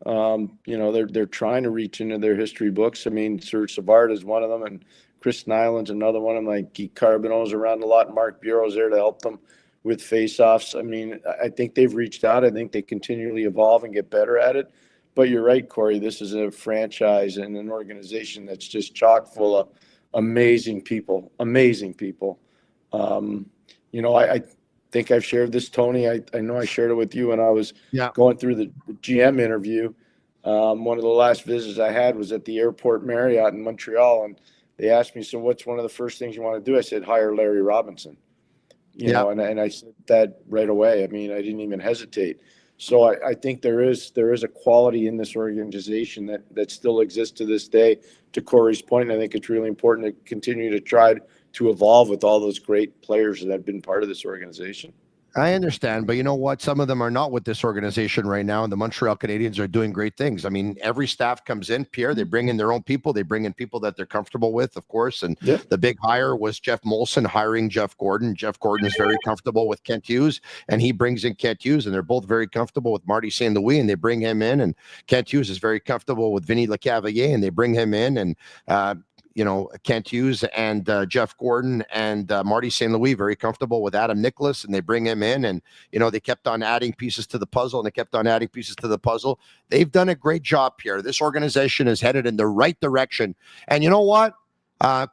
Speaker 8: They're trying to reach into their history books. I mean, Serge Savard is one of them, and Chris Nyland's another one. And like Guy Carbonneau's around a lot. Mark Bureau's there to help them with faceoffs. I mean, I think they've reached out. I think they continually evolve and get better at it. But you're right, Corey. This is a franchise and an organization that's just chock full of amazing people. I think I've shared this, Tony. I know I shared it with you when I was going through the GM interview. One of the last visits I had was at the Airport Marriott in Montreal, and they asked me, so what's one of the first things you want to do? I said, hire Larry Robinson. You know, and I said that right away. I mean, I didn't even hesitate. So I think there is a quality in this organization that still exists to this day. To Corey's point, I think it's really important to continue to try to evolve with all those great players that have been part of this organization.
Speaker 7: I understand, but you know what? Some of them are not with this organization right now, and the Montreal Canadiens are doing great things. I mean, every staff comes in, Pierre, they bring in their own people. They bring in people that they're comfortable with, of course, and the big hire was Jeff Molson hiring Jeff Gordon. Jeff Gordon is very comfortable with Kent Hughes, and he brings in Kent Hughes, and they're both very comfortable with Marty St. Louis, and they bring him in, and Kent Hughes is very comfortable with Vinny Lecavalier, and they bring him in, and Kent Hughes and Jeff Gordon and Marty St. Louis very comfortable with Adam Nicholas, and they bring him in, and they kept on adding pieces to the puzzle, They've done a great job, Pierre. This organization is headed in the right direction. And you know what,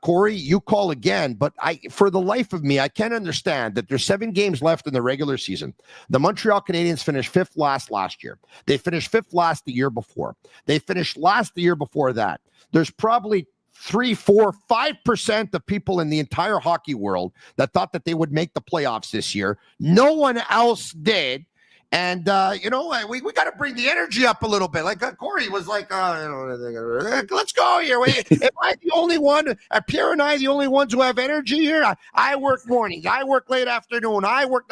Speaker 7: Corey, you call again, but for the life of me, I can't understand that there's 7 games left in the regular season. The Montreal Canadiens finished 5th last year. They finished 5th last the year before. They finished last the year before that. There's probably 3, 4, 5% of people in the entire hockey world that thought that they would make the playoffs this year. No one else did. And, we got to bring the energy up a little bit. Like Corey was like, let's go here. Am I the only one? Are Pierre and I the only ones who have energy here? I work mornings. I work late afternoon. I work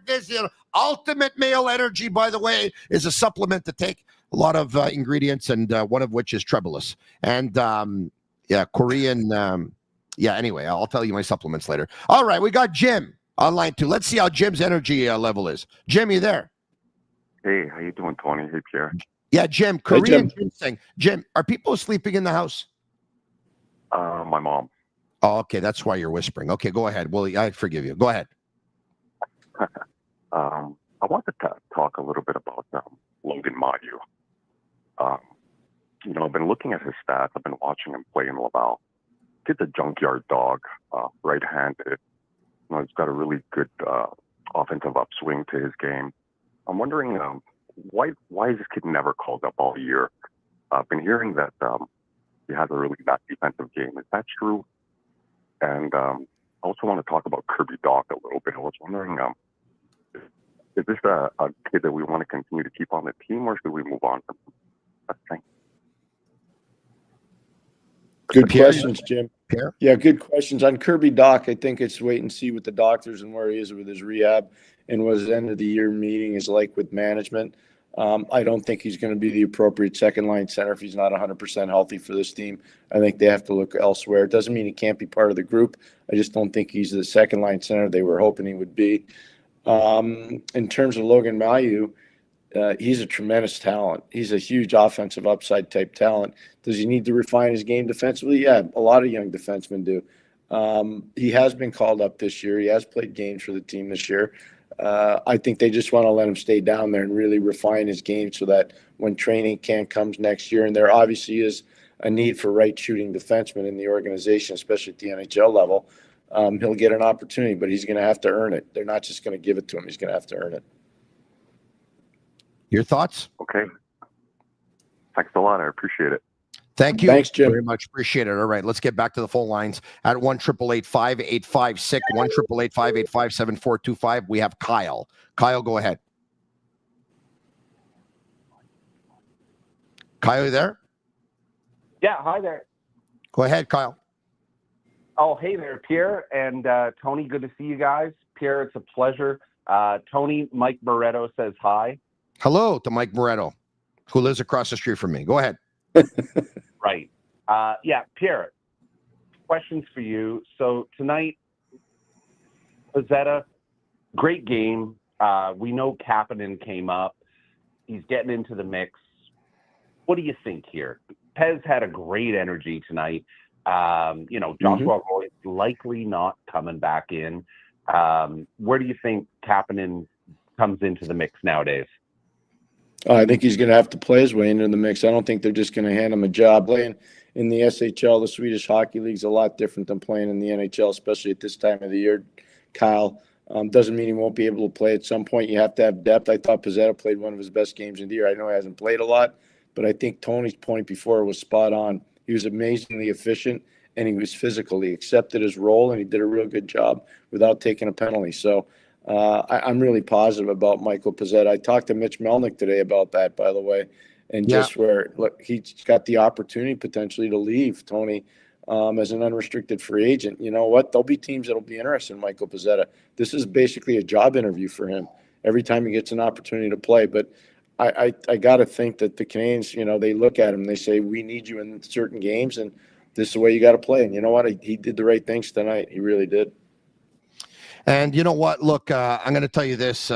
Speaker 7: this. Ultimate male energy, by the way, is a supplement to take a lot of ingredients, and one of which is Trebulus. And, Korean Yeah, anyway, I'll tell you my supplements later. All right, we got Jim online too. Let's see how Jim's energy level is. Jim, you there?
Speaker 10: Hey, how you doing, Tony? Hey, Pierre.
Speaker 7: Yeah, Jim, Korean ginseng. Jim, are people sleeping in the house?
Speaker 10: My mom.
Speaker 7: Oh, okay, that's why you're whispering. Okay, go ahead. Well, I forgive you. Go ahead.
Speaker 10: I wanted to talk a little bit about Logan Mayu. I've been looking at his stats. I've been watching him play in Laval. Kid's a junkyard dog, right-handed. He's got a really good offensive upswing to his game. I'm wondering why is this kid never called up all year? I've been hearing that he has a really bad defensive game. Is that true? And I also want to talk about Kirby Dach a little bit. I was wondering, is this a kid that we want to continue to keep on the team, or should we move on from him? That's the thing.
Speaker 8: Good questions, Jim.
Speaker 7: Pierre?
Speaker 8: Yeah, good questions. On Kirby Dach, I think it's wait and see with the doctors and where he is with his rehab and what his end of the year meeting is like with management. I don't think he's going to be the appropriate second line center if he's not 100% healthy for this team. I think they have to look elsewhere. It doesn't mean he can't be part of the group. I just don't think he's the second line center they were hoping he would be. In terms of Logan Mayu, he's a tremendous talent. He's a huge offensive upside type talent. Does he need to refine his game defensively? Yeah, a lot of young defensemen do. He has been called up this year. He has played games for the team this year. I think they just want to let him stay down there and really refine his game so that when training camp comes next year, and there obviously is a need for right shooting defensemen in the organization, especially at the NHL level, he'll get an opportunity, but he's going to have to earn it. They're not just going to give it to him. He's going to have to earn it.
Speaker 7: Your thoughts?
Speaker 10: Okay. Thanks a lot. I appreciate it.
Speaker 7: Thank you.
Speaker 8: Thanks, Jim.
Speaker 7: Very much appreciate it. All right, let's get back to the phone lines at 1-888-5856, 1-888-585-7425. We have Kyle. Kyle, go ahead. Kyle, you there?
Speaker 11: Yeah, hi there.
Speaker 7: Go ahead, Kyle.
Speaker 11: Oh, hey there, Pierre and Tony. Good to see you guys. Pierre, it's a pleasure. Tony, Mike Barretto says hi.
Speaker 7: Hello to Mike Moretto, who lives across the street from me. Go ahead.
Speaker 11: Right. Yeah, Pierre, questions for you. So tonight, Pezzetta, great game. We know Kapanen came up. He's getting into the mix. What do you think here? Pez had a great energy tonight. Joshua Roy's likely not coming back in. Where do you think Kapanen comes into the mix nowadays?
Speaker 8: I think he's going to have to play his way into the mix. I don't think they're just going to hand him a job. Playing in the SHL, the Swedish Hockey League, is a lot different than playing in the NHL, especially at this time of the year, Kyle. Doesn't mean he won't be able to play at some point. You have to have depth. I thought Pezzetta played one of his best games in the year. I know he hasn't played a lot, but I think Tony's point before was spot on. He was amazingly efficient, and he was physical. He accepted his role, and he did a real good job without taking a penalty. So I'm really positive about Michael Pezzetta. I talked to Mitch Melnick today about that, by the way, and just where look, he's got the opportunity potentially to leave, Tony, as an unrestricted free agent. You know what? There'll be teams that'll be interested in Michael Pezzetta. This is basically a job interview for him every time he gets an opportunity to play. But I got to think that the Canadiens, they look at him and they say, we need you in certain games, and this is the way you got to play. And you know what? He did the right things tonight. He really did.
Speaker 7: And you know what? Look, I'm going to tell you this.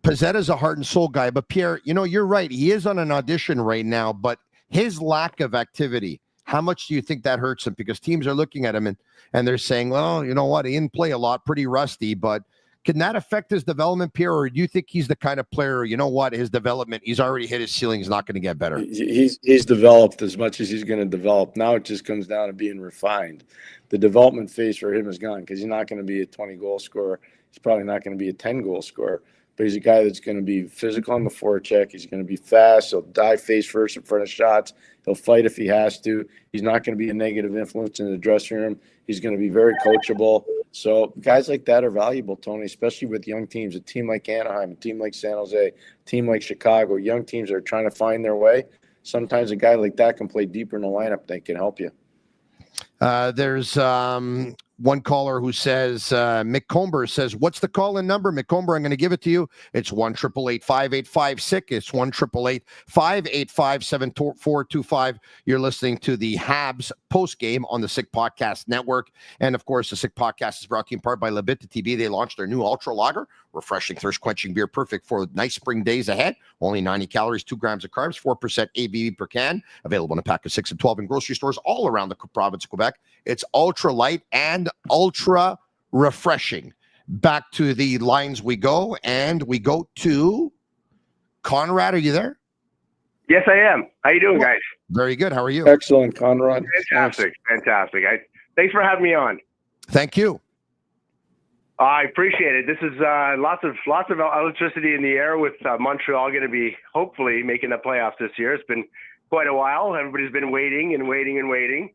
Speaker 7: Pezzetta's a heart and soul guy, but Pierre, you're right. He is on an audition right now, but his lack of activity, how much do you think that hurts him? Because teams are looking at him and they're saying, well, you know what? He didn't play a lot, pretty rusty, but can that affect his development, Pierre? Or do you think he's the kind of player, his development, he's already hit his ceiling, he's not going to get better?
Speaker 8: He's developed as much as he's going to develop. Now it just comes down to being refined. The development phase for him is gone because he's not going to be a 20-goal scorer. He's probably not going to be a 10-goal scorer. But he's a guy that's going to be physical on the forecheck. He's going to be fast. He'll dive face first in front of shots. He'll fight if he has to. He's not going to be a negative influence in the dressing room. He's going to be very coachable. So guys like that are valuable, Tony, especially with young teams. A team like Anaheim, a team like San Jose, a team like Chicago, young teams that are trying to find their way. Sometimes a guy like that can play deeper in the lineup. They can help you.
Speaker 7: There's one caller who says, Mick Comber says, what's the call-in number? Mick Comber, I'm going to give it to you. It's 1-888-5856. It's 1-888-585-7425. You're listening to the Habs post-game on the Sick Podcast Network. And, of course, the Sick Podcast is brought to you in part by Bittt, Tibi. They launched their new Ultra Lager, refreshing, thirst-quenching beer, perfect for nice spring days ahead. Only 90 calories, 2 grams of carbs, 4% ABV per can. Available in a pack of 6 and 12 in grocery stores all around the province of Quebec. It's ultra light and ultra refreshing. Back to the lines we go, and we go to Conrad. Are you there?
Speaker 12: Yes, I am. How you doing, guys?
Speaker 7: Very good. How are you?
Speaker 8: Excellent, Conrad.
Speaker 12: Fantastic. Thanks for having me on.
Speaker 7: Thank you.
Speaker 12: I appreciate it. This is lots of electricity in the air with Montreal going to be hopefully making the playoffs this year. It's been quite a while. Everybody's been waiting and waiting and waiting.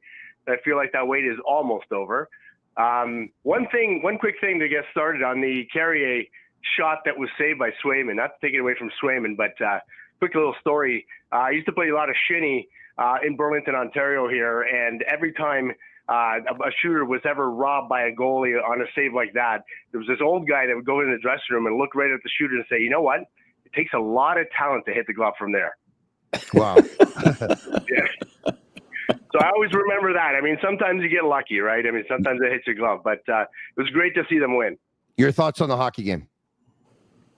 Speaker 12: I feel like that wait is almost over. One quick thing to get started on the Carrier shot that was saved by Swayman. Not to take it away from Swayman, but quick little story. I used to play a lot of shinny in Burlington, Ontario here, and every time a shooter was ever robbed by a goalie on a save like that, there was this old guy that would go in the dressing room and look right at the shooter and say, you know what? It takes a lot of talent to hit the glove from there.
Speaker 7: Wow.
Speaker 12: Yeah. So I always remember that. I mean, sometimes you get lucky, right? I mean, sometimes it hits your glove, but it was great to see them win.
Speaker 7: Your thoughts on the hockey game?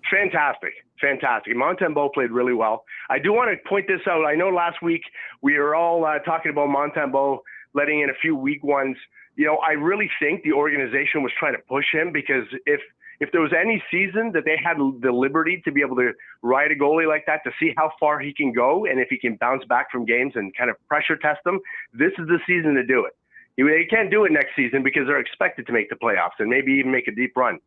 Speaker 12: Fantastic. Montembeault played really well. I do want to point this out. I know last week we were all talking about Montembeault letting in a few weak ones. You know, I really think the organization was trying to push him, because if there was any season that they had the liberty to be able to ride a goalie like that, to see how far he can go and if he can bounce back from games and kind of pressure test them, this is the season to do it. They can't do it next season because they're expected to make the playoffs and maybe even make a deep run.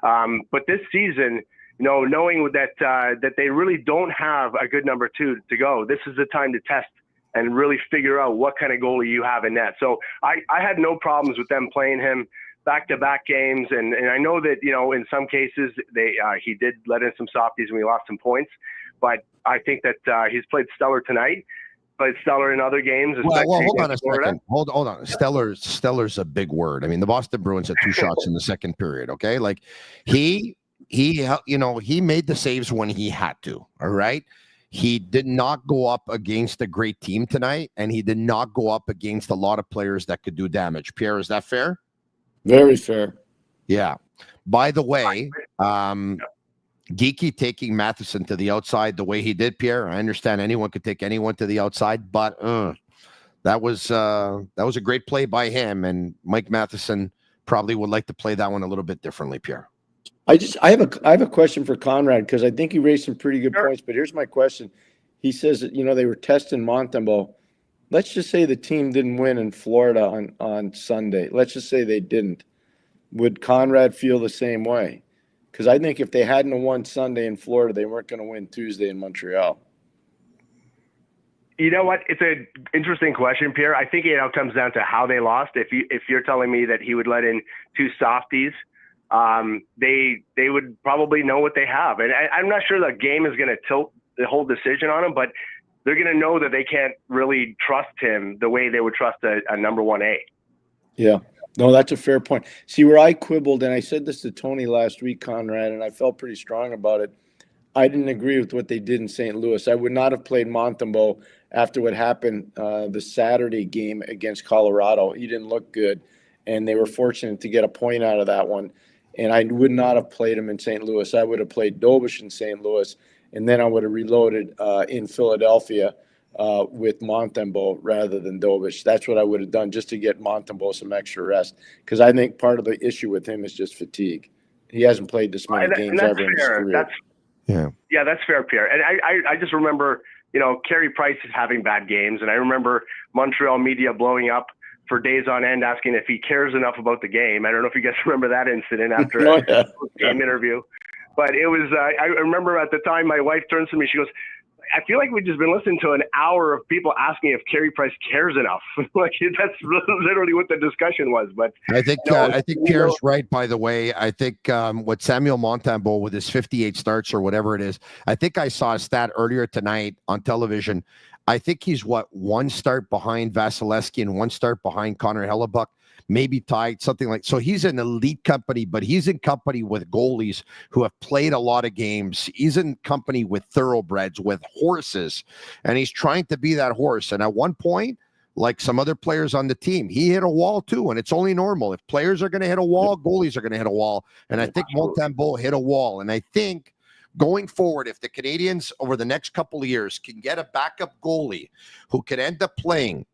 Speaker 12: But this season, you know, knowing that they really don't have a good number 2 to go, this is the time to test and really figure out what kind of goalie you have in net. So I had no problems with them playing him back-to-back games, and I know that, you know, in some cases he did let in some softies and we lost some points, but I think that he's played stellar tonight, played stellar in other games.
Speaker 7: Well, hold on a second. Hold on. Stellar's a big word. I mean, the Boston Bruins had 2 shots in the second period. Okay, like he made the saves when he had to. All right. He did not go up against a great team tonight, and he did not go up against a lot of players that could do damage. Pierre, is that fair?
Speaker 8: Very fair.
Speaker 7: Yeah. By the way, Geeky taking Matheson to the outside the way he did, Pierre, I understand anyone could take anyone to the outside, but that was a great play by him, and Mike Matheson probably would like to play that one a little bit differently, Pierre.
Speaker 8: I have a question for Conrad, because I think he raised some pretty good points, but here's my question. He says that, you know, they were testing Montembeault. Let's just say the team didn't win in Florida on Sunday. Let's just say they didn't. Would Conrad feel the same way? Because I think if they hadn't won Sunday in Florida, they weren't going to win Tuesday in Montreal.
Speaker 12: You know what? It's an interesting question, Pierre. I think it all comes down to how they lost. If you're telling me that he would let in 2 softies, they would probably know what they have. And I'm not sure the game is going to tilt the whole decision on him, but they're going to know that they can't really trust him the way they would trust a number 1A.
Speaker 8: Yeah. No, that's a fair point. See, where I quibbled, and I said this to Tony last week, Conrad, and I felt pretty strong about it. I didn't agree with what they did in St. Louis. I would not have played Montembeault after what happened the Saturday game against Colorado. He didn't look good, and they were fortunate to get a point out of that one. And I would not have played him in St. Louis. I would have played Dobish in St. Louis, and then I would have reloaded in Philadelphia with Montembeault rather than Dobish. That's what I would have done, just to get Montembeault some extra rest, because I think part of the issue with him is just fatigue. He hasn't played this many games ever in his career.
Speaker 12: Yeah, that's fair, Pierre. And I just remember, you know, Carey Price is having bad games, and I remember Montreal media blowing up for days on end asking if he cares enough about the game. I don't know if you guys remember that incident after a game interview. But it was, I remember at the time my wife turns to me, she goes, I feel like we've just been listening to an hour of people asking if Carey Price cares enough. Like, that's literally what the discussion was. But
Speaker 7: I think Pierre's right. By the way, I think what Samuel Montembeault with his 58 starts or whatever it is, I think I saw a stat earlier tonight on television. I think he's one start behind Vasilevsky and one start behind Connor Hellebuck, maybe tied, something like. So he's an elite company, but he's in company with goalies who have played a lot of games. He's in company with thoroughbreds, with horses, and he's trying to be that horse. And at one point, like some other players on the team, he hit a wall too, and it's only normal. If players are going to hit a wall, goalies are going to hit a wall. And I think Montembeault hit a wall. And I think going forward, if the Canadiens over the next couple of years can get a backup goalie who could end up playing,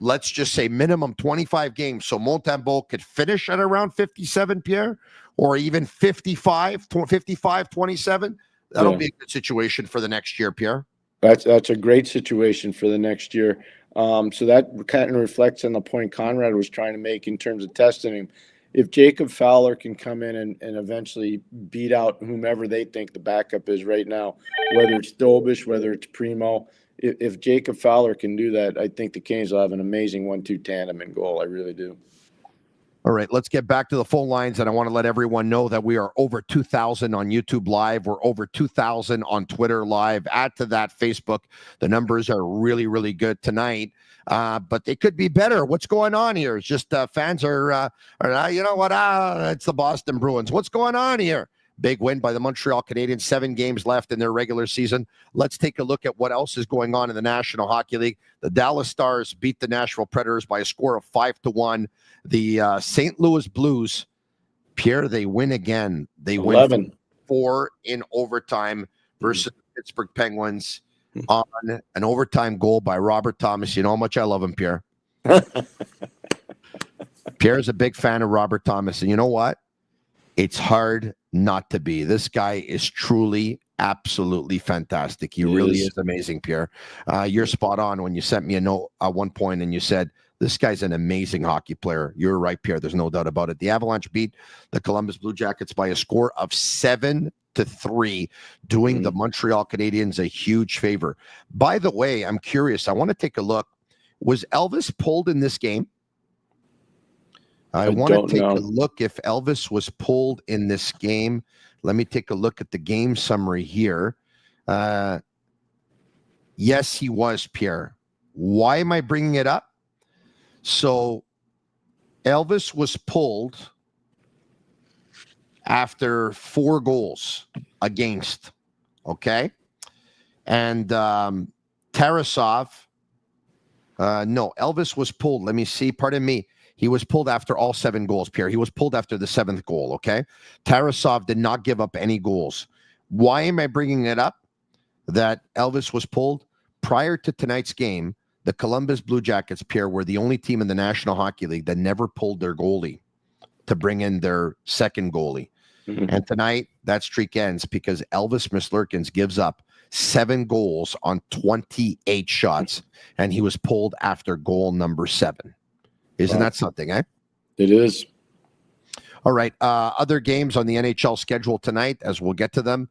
Speaker 7: let's just say minimum 25 games, so Montembeault could finish at around 57, Pierre, or even 55, 27, that'll be a good situation for the next year, Pierre.
Speaker 8: That's a great situation for the next year. So that kind of reflects on the point Conrad was trying to make in terms of testing him. If Jacob Fowler can come in and eventually beat out whomever they think the backup is right now, whether it's Dobish, whether it's Primo, if Jacob Fowler can do that, I think the Canes will have an amazing 1-2 tandem in goal. I really do.
Speaker 7: All right, let's get back to the phone lines, and I want to let everyone know that we are over 2,000 on YouTube Live. We're over 2,000 on Twitter Live. Add to that Facebook. The numbers are really, really good tonight, but they could be better. What's going on here? It's just fans are you know what? It's the Boston Bruins. What's going on here? Big win by the Montreal Canadiens, 7 games left in their regular season. Let's take a look at what else is going on in the National Hockey League. The Dallas Stars beat the Nashville Predators by a score of 5-1. The St. Louis Blues, Pierre, they win again. They
Speaker 8: 11.
Speaker 7: win 4 in overtime versus the Pittsburgh Penguins on an overtime goal by Robert Thomas. You know how much I love him, Pierre. Pierre's a big fan of Robert Thomas. And you know what? It's hard not to be. This guy is truly, absolutely fantastic. He really is amazing, Pierre. You're spot on when you sent me a note at one point and you said, this guy's an amazing hockey player. You're right, Pierre. There's no doubt about it. The Avalanche beat the Columbus Blue Jackets by a score of 7-3, doing the Montreal Canadiens a huge favor. By the way, I'm curious. I want to take a look. Was Elvis pulled in this game? I want to take a look if Elvis was pulled in this game. Let me take a look at the game summary here. Yes, he was, Pierre. Why am I bringing it up? So Elvis was pulled after 4 goals against, okay? And Tarasov, no, Elvis was pulled. Let me see. Pardon me. He was pulled after all 7 goals, Pierre. He was pulled after the 7th goal, okay? Tarasov did not give up any goals. Why am I bringing it up? That Elvis was pulled prior to tonight's game. The Columbus Blue Jackets, Pierre, were the only team in the National Hockey League that never pulled their goalie to bring in their second goalie. And tonight, that streak ends because Elvis Meslurkins gives up 7 goals on 28 shots, and he was pulled after goal number 7. Isn't that something, eh?
Speaker 8: It is.
Speaker 7: All right. Other games on the NHL schedule tonight, as we'll get to them.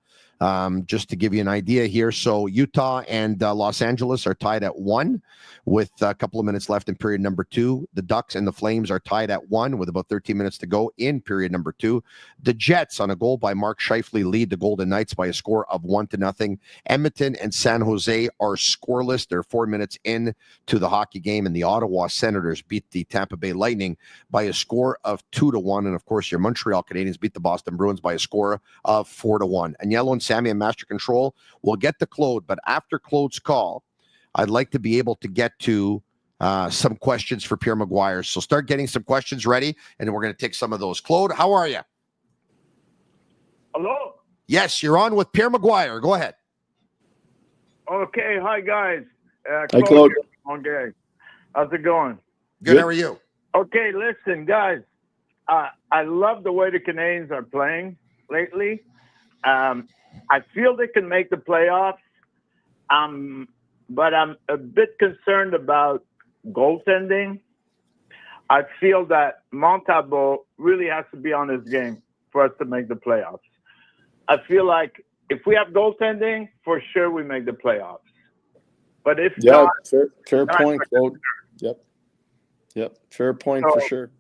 Speaker 7: Just to give you an idea here. So Utah and Los Angeles are tied at 1 with a couple of minutes left in period number 2. The Ducks and the Flames are tied at 1 with about 13 minutes to go in period number 2. The Jets, on a goal by Mark Scheifele, lead the Golden Knights by a score of 1-0. Edmonton and San Jose are scoreless. They're 4 minutes in to the hockey game, and the Ottawa Senators beat the Tampa Bay Lightning by a score of 2-1. And of course, your Montreal Canadiens beat the Boston Bruins by a score of 4-1. And Yellow and Sammy and Master Control will get to Claude, but after Claude's call, I'd like to be able to get to some questions for Pierre McGuire. So start getting some questions ready, and then we're going to take some of those. Claude, how are you?
Speaker 13: Hello?
Speaker 7: Yes, you're on with Pierre McGuire. Go ahead.
Speaker 13: Okay. Hi, guys.
Speaker 8: Hi, Claude.
Speaker 13: Okay. How's it going?
Speaker 7: Good. How are you?
Speaker 13: Okay, listen, guys. I love the way the Canadiens are playing lately. I feel they can make the playoffs, but I'm a bit concerned about goaltending. I feel that Montembeault really has to be on his game for us to make the playoffs. I feel like if we have goaltending, for sure we make the playoffs. But if not,
Speaker 8: fair point, Claude. Yep, fair point for sure.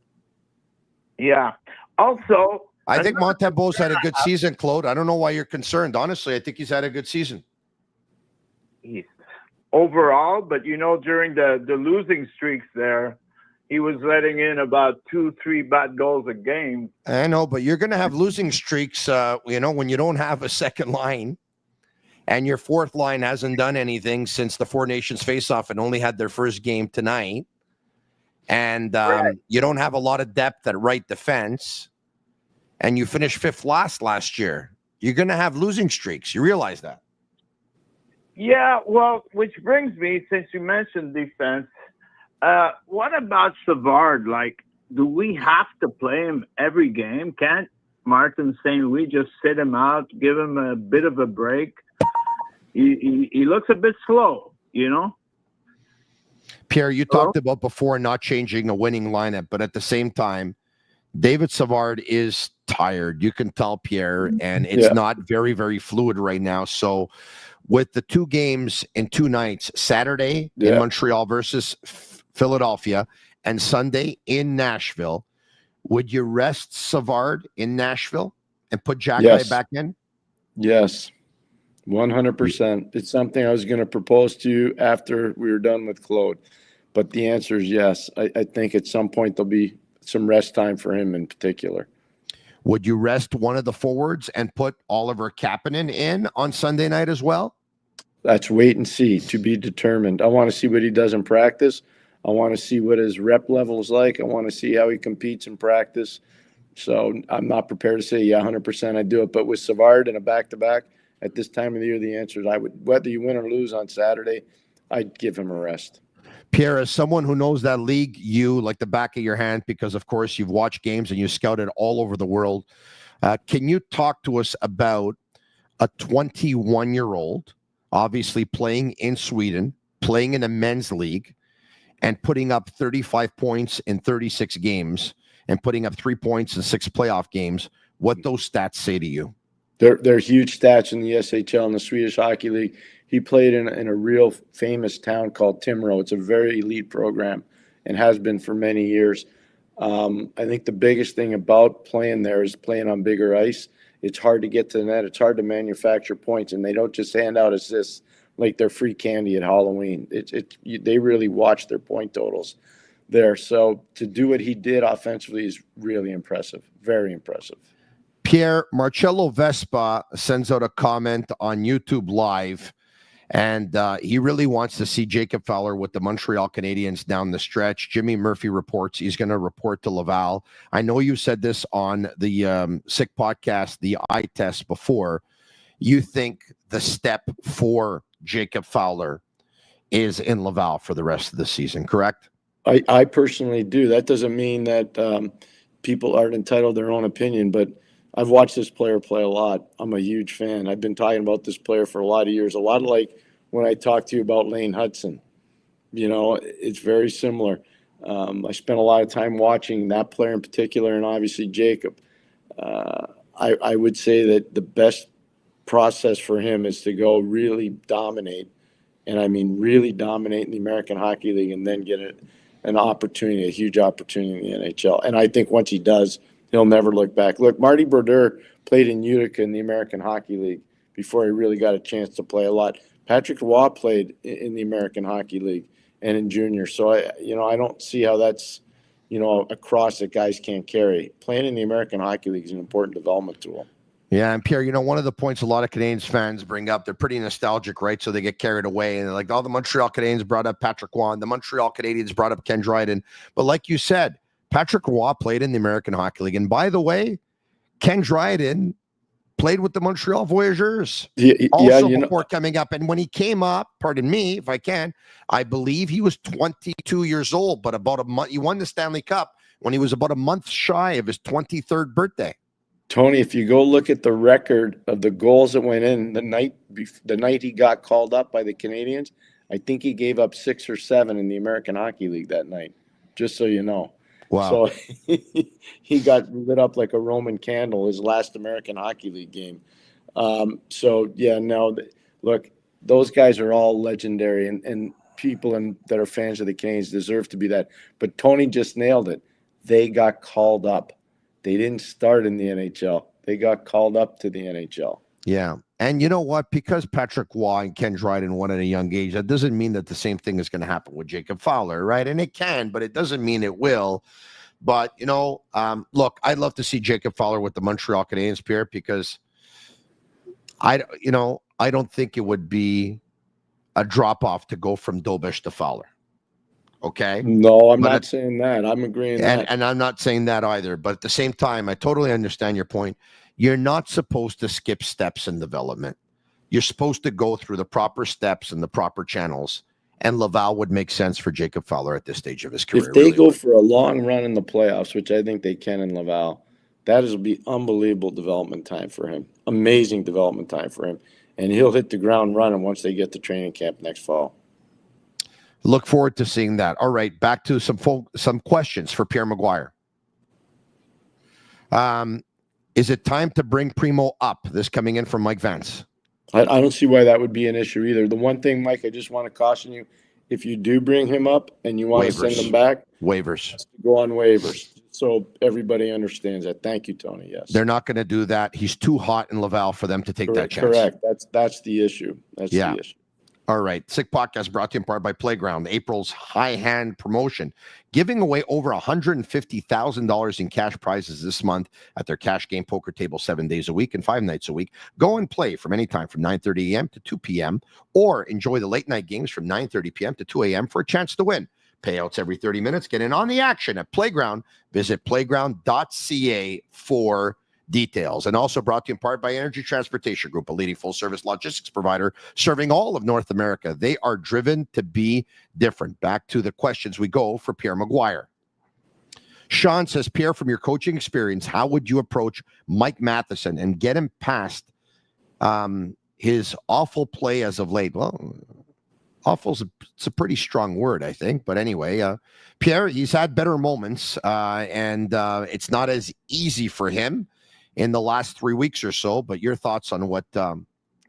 Speaker 13: Yeah. Also,
Speaker 7: I think Montembeault's had a good season, Claude. I don't know why you're concerned. Honestly, I think he's had a good season.
Speaker 13: overall, but during the losing streaks there, he was letting in about 2-3 bad goals a game.
Speaker 7: I know, but you're going to have losing streaks, when you don't have a second line and your fourth line hasn't done anything since the Four Nations face-off and only had their first game tonight. And you don't have a lot of depth at right defense, and you finished fifth last year. You're going to have losing streaks. You realize that?
Speaker 13: Yeah, well, which brings me, since you mentioned defense, what about Savard? Like, do we have to play him every game? Can't Martin St. Louis just sit him out, give him a bit of a break? He looks a bit slow,
Speaker 7: Pierre, you talked about before not changing a winning lineup, but at the same time, David Savard is tired. You can tell, Pierre, and it's not very, very fluid right now. So with the 2 games in 2 nights, Saturday in Montreal versus Philadelphia and Sunday in Nashville, would you rest Savard in Nashville and put Jack back in?
Speaker 8: Yes, 100%. It's something I was going to propose to you after we were done with Claude, but the answer is yes. I think at some point there'll be some rest time for him in particular.
Speaker 7: Would you rest one of the forwards and put Oliver Kapanen in on Sunday night as well?
Speaker 8: That's wait and see, to be determined. I want to see what he does in practice. I want to see what his rep level is like. I want to see how he competes in practice. So I'm not prepared to say, 100% I do it. But with Savard and a back-to-back at this time of the year, the answer is I would, whether you win or lose on Saturday, I'd give him a rest.
Speaker 7: Pierre, as someone who knows that league, you like the back of your hand, because of course you've watched games and you scouted all over the world. Can you talk to us about a 21-year-old, obviously playing in Sweden, playing in a men's league, and putting up 35 points in 36 games and putting up 3 points in 6 playoff games? What those stats say to you?
Speaker 8: They're huge stats in the SHL and the Swedish Hockey League. He played in a real famous town called Timrå. It's a very elite program and has been for many years. I think the biggest thing about playing there is playing on bigger ice. It's hard to get to the net. It's hard to manufacture points, and they don't just hand out assists like they're free candy at Halloween. They really watch their point totals there. So to do what he did offensively is really impressive, very impressive.
Speaker 7: Pierre, Marcello Vespa sends out a comment on YouTube Live, and he really wants to see Jacob Fowler with the Montreal Canadiens down the stretch. Jimmy Murphy reports he's going to report to Laval. I know you said this on the Sick podcast, the eye test before. You think the step for Jacob Fowler is in Laval for the rest of the season, correct?
Speaker 8: I personally do. That doesn't mean that people aren't entitled to their own opinion, but I've watched this player play a lot. I'm a huge fan. I've been talking about this player for a lot of years, a lot like when I talked to you about Lane Hudson. It's very similar. I spent a lot of time watching that player in particular, and obviously Jacob. I would say that the best process for him is to go really dominate, and I mean really dominate in the American Hockey League, and then get an opportunity, a huge opportunity in the NHL. And I think once he does, he'll never look back. Look, Marty Brodeur played in Utica in the American Hockey League before he really got a chance to play a lot. Patrick Roy played in the American Hockey League and in junior. So I don't see how that's, a cross that guys can't carry. Playing in the American Hockey League is an important development tool.
Speaker 7: Yeah, and Pierre, one of the points a lot of Canadiens fans bring up, they're pretty nostalgic, right? So they get carried away, and they're like, the Montreal Canadiens brought up Patrick Roy, the Montreal Canadiens brought up Ken Dryden. But like you said, Patrick Roy played in the American Hockey League. And by the way, Ken Dryden played with the Montreal Voyageurs before coming up. And when he came up, pardon me if I can, I believe he was 22 years old, but about a month, he won the Stanley Cup when he was about a month shy of his 23rd birthday.
Speaker 8: Tony, if you go look at the record of the goals that went in the night he got called up by the Canadiens, I think he gave up 6 or 7 in the American Hockey League that night, just so you know.
Speaker 7: Wow.
Speaker 8: So he got lit up like a Roman candle his last American Hockey League game. Look, those guys are all legendary, and people that are fans of the Canadiens deserve to be that. But Tony just nailed it. They got called up. They didn't start in the NHL. They got called up to the NHL.
Speaker 7: Yeah. And you know what? Because Patrick Waugh and Ken Dryden won at a young age, that doesn't mean that the same thing is going to happen with Jacob Fowler, right? And it can, but it doesn't mean it will. But, look, I'd love to see Jacob Fowler with the Montreal Canadiens, Pierre, because I don't think it would be a drop-off to go from Dobish to Fowler. Okay?
Speaker 8: No, I'm not saying that. I'm agreeing that.
Speaker 7: And I'm not saying that either. But at the same time, I totally understand your point. You're not supposed to skip steps in development. You're supposed to go through the proper steps and the proper channels. And Laval would make sense for Jacob Fowler at this stage of his career.
Speaker 8: If they go for a long run in the playoffs, which I think they can in Laval, that will be unbelievable development time for him. Amazing development time for him. And he'll hit the ground running once they get to training camp next fall.
Speaker 7: Look forward to seeing that. All right, back to some questions for Pierre McGuire. Is it time to bring Primo up? This coming in from Mike Vance.
Speaker 8: I don't see why that would be an issue either. The one thing, Mike, I just want to caution you, if you do bring him up and you want to send him back,
Speaker 7: waivers.
Speaker 8: Go on waivers. So everybody understands that. Thank you, Tony. Yes.
Speaker 7: They're not going to do that. He's too hot in Laval for them to take that chance.
Speaker 8: Correct. That's the issue. That's the issue.
Speaker 7: All right. Sick Podcast brought to you in part by Playground, April's high hand promotion, giving away over $150,000 in cash prizes this month at their cash game poker table 7 days a week and 5 nights a week. Go and play from any time from 9:30 a.m. to 2 p.m. or enjoy the late night games from 9:30 p.m. to 2 a.m. for a chance to win. Payouts every 30 minutes. Get in on the action at Playground. Visit playground.ca for details. And also brought to you in part by Energy Transportation Group, a leading full-service logistics provider serving all of North America. They are driven to be different. Back to the questions we go for Pierre McGuire. Sean says, Pierre, from your coaching experience, how would you approach Mike Matheson and get him past his awful play as of late? Well, awful's it's a pretty strong word, I think. But anyway, Pierre, he's had better moments, and it's not as easy for him in the last 3 weeks or so. But your thoughts on what the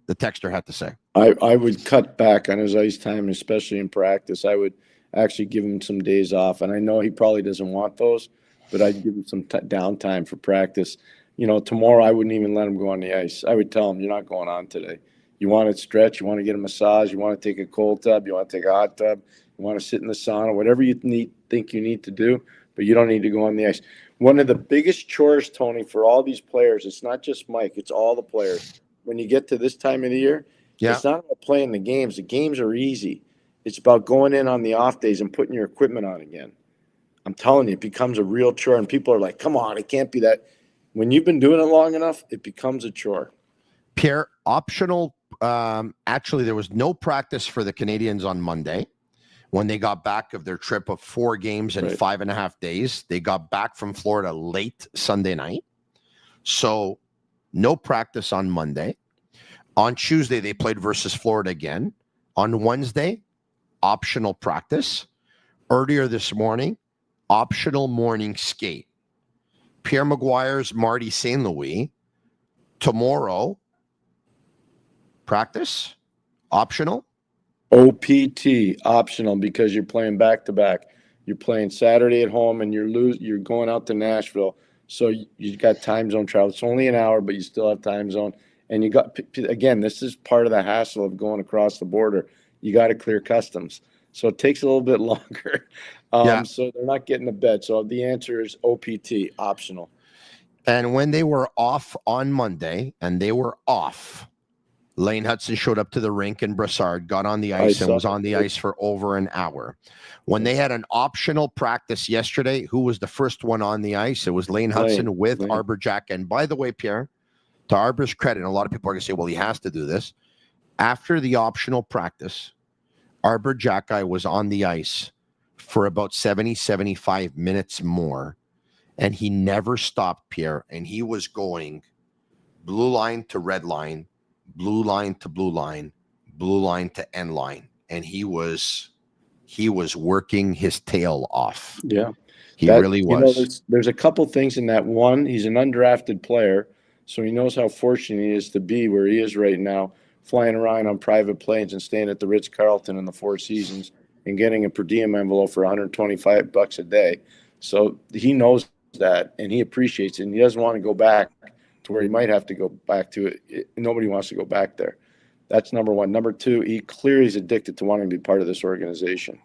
Speaker 7: texter had to say?
Speaker 8: I would cut back on his ice time, especially in practice. I would actually give him some days off. And I know he probably doesn't want those, but I'd give him some downtime for practice. Tomorrow I wouldn't even let him go on the ice. I would tell him, you're not going on today. You want to stretch, you want to get a massage, you want to take a cold tub, you want to take a hot tub, you want to sit in the sauna, whatever you think you need to do, but you don't need to go on the ice. One of the biggest chores, Tony, for all these players, it's not just Mike, it's all the players. When you get to this time of the year, it's not about playing the games. The games are easy. It's about going in on the off days and putting your equipment on again. I'm telling you, it becomes a real chore, and people are like, come on, it can't be that. When you've been doing it long enough, it becomes a chore.
Speaker 7: Pierre, optional. Actually, there was no practice for the Canadiens on Monday when they got back of their trip of 4 games in 5.5 days. They got back from Florida late Sunday night. So no practice on Monday. On Tuesday, they played versus Florida again. On Wednesday, optional practice. Earlier this morning, optional morning skate. Pierre McGuire's Marty St. Louis. Tomorrow, practice, optional.
Speaker 8: OPT, optional, because you're playing back-to-back. You're playing Saturday at home, and you're going out to Nashville. So you got time zone travel. It's only an hour, but you still have time zone. And you got, again, this is part of the hassle of going across the border. You got to clear customs. So it takes a little bit longer. So they're not getting to bed. So the answer is OPT, optional.
Speaker 7: And when they were off on Monday, and they were off, Lane Hudson showed up to the rink and Brassard got on the ice and was on the ice for over an hour. When they had an optional practice yesterday, who was the first one on the ice? It was Lane Hudson with Arbor Jack. And by the way, Pierre, to Arbor's credit, and a lot of people are going to say, well, he has to do this. After the optional practice, Arbor Jacki was on the ice for about 70, 75 minutes more. And he never stopped, Pierre. And he was going blue line to red line, blue line to blue line to end line. And he was working his tail off.
Speaker 8: Yeah.
Speaker 7: He really was.
Speaker 8: There's a couple things in that. One, he's an undrafted player, so he knows how fortunate he is to be where he is right now, flying around on private planes and staying at the Ritz-Carlton in the Four Seasons and getting a per diem envelope for $125 a day. So he knows that, and he appreciates it, and he doesn't want to go back to where he might have to go back to it. Nobody wants to go back there. That's number one. Number two, he clearly is addicted to wanting to be part of this organization.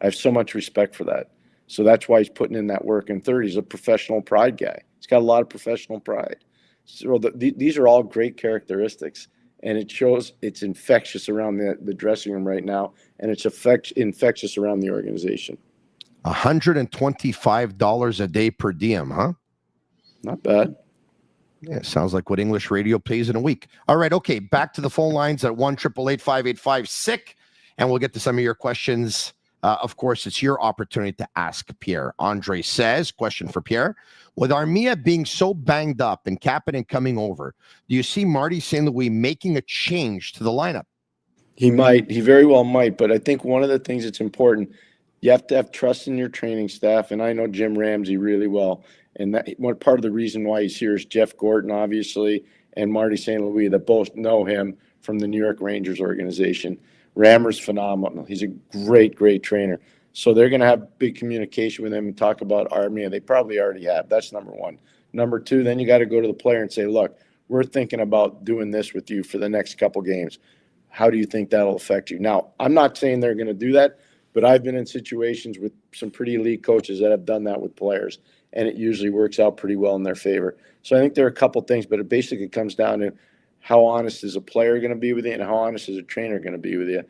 Speaker 8: I have so much respect for that. So that's why he's putting in that work. And third, he's a professional pride guy. He's got a lot of professional pride. So these are all great characteristics. And it shows it's infectious around the dressing room right now. And it's infectious around the organization.
Speaker 7: $125 a day per diem, huh?
Speaker 8: Not bad.
Speaker 7: Yeah, sounds like what English radio pays in a week. All right, okay, back to the phone lines at 1-888-585-SICK, and we'll get to some of your questions. Of course, it's your opportunity to ask Pierre. Andre says, question for Pierre, with Armia being so banged up and Kapanen coming over, do you see Marty St. Louis making a change to the lineup?
Speaker 8: He might. He very well might. But I think one of the things that's important, you have to have trust in your training staff, and I know Jim Ramsey really well. And that one part of the reason why he's here is Jeff Gorton, obviously, and Marty St. Louis, that both know him from the New York Rangers organization. Rammer's phenomenal. He's a great, great trainer. So they're going to have big communication with him and talk about Armia. They probably already have. That's number one. Number two, then you got to go to the player and say, look, we're thinking about doing this with you for the next couple games. How do you think that'll affect you? Now, I'm not saying they're going to do that, but I've been in situations with some pretty elite coaches that have done that with players, and it usually works out pretty well in their favor. So I think there are a couple things, but it basically comes down to how honest is a player going to be with you and how honest is a trainer going to be with you.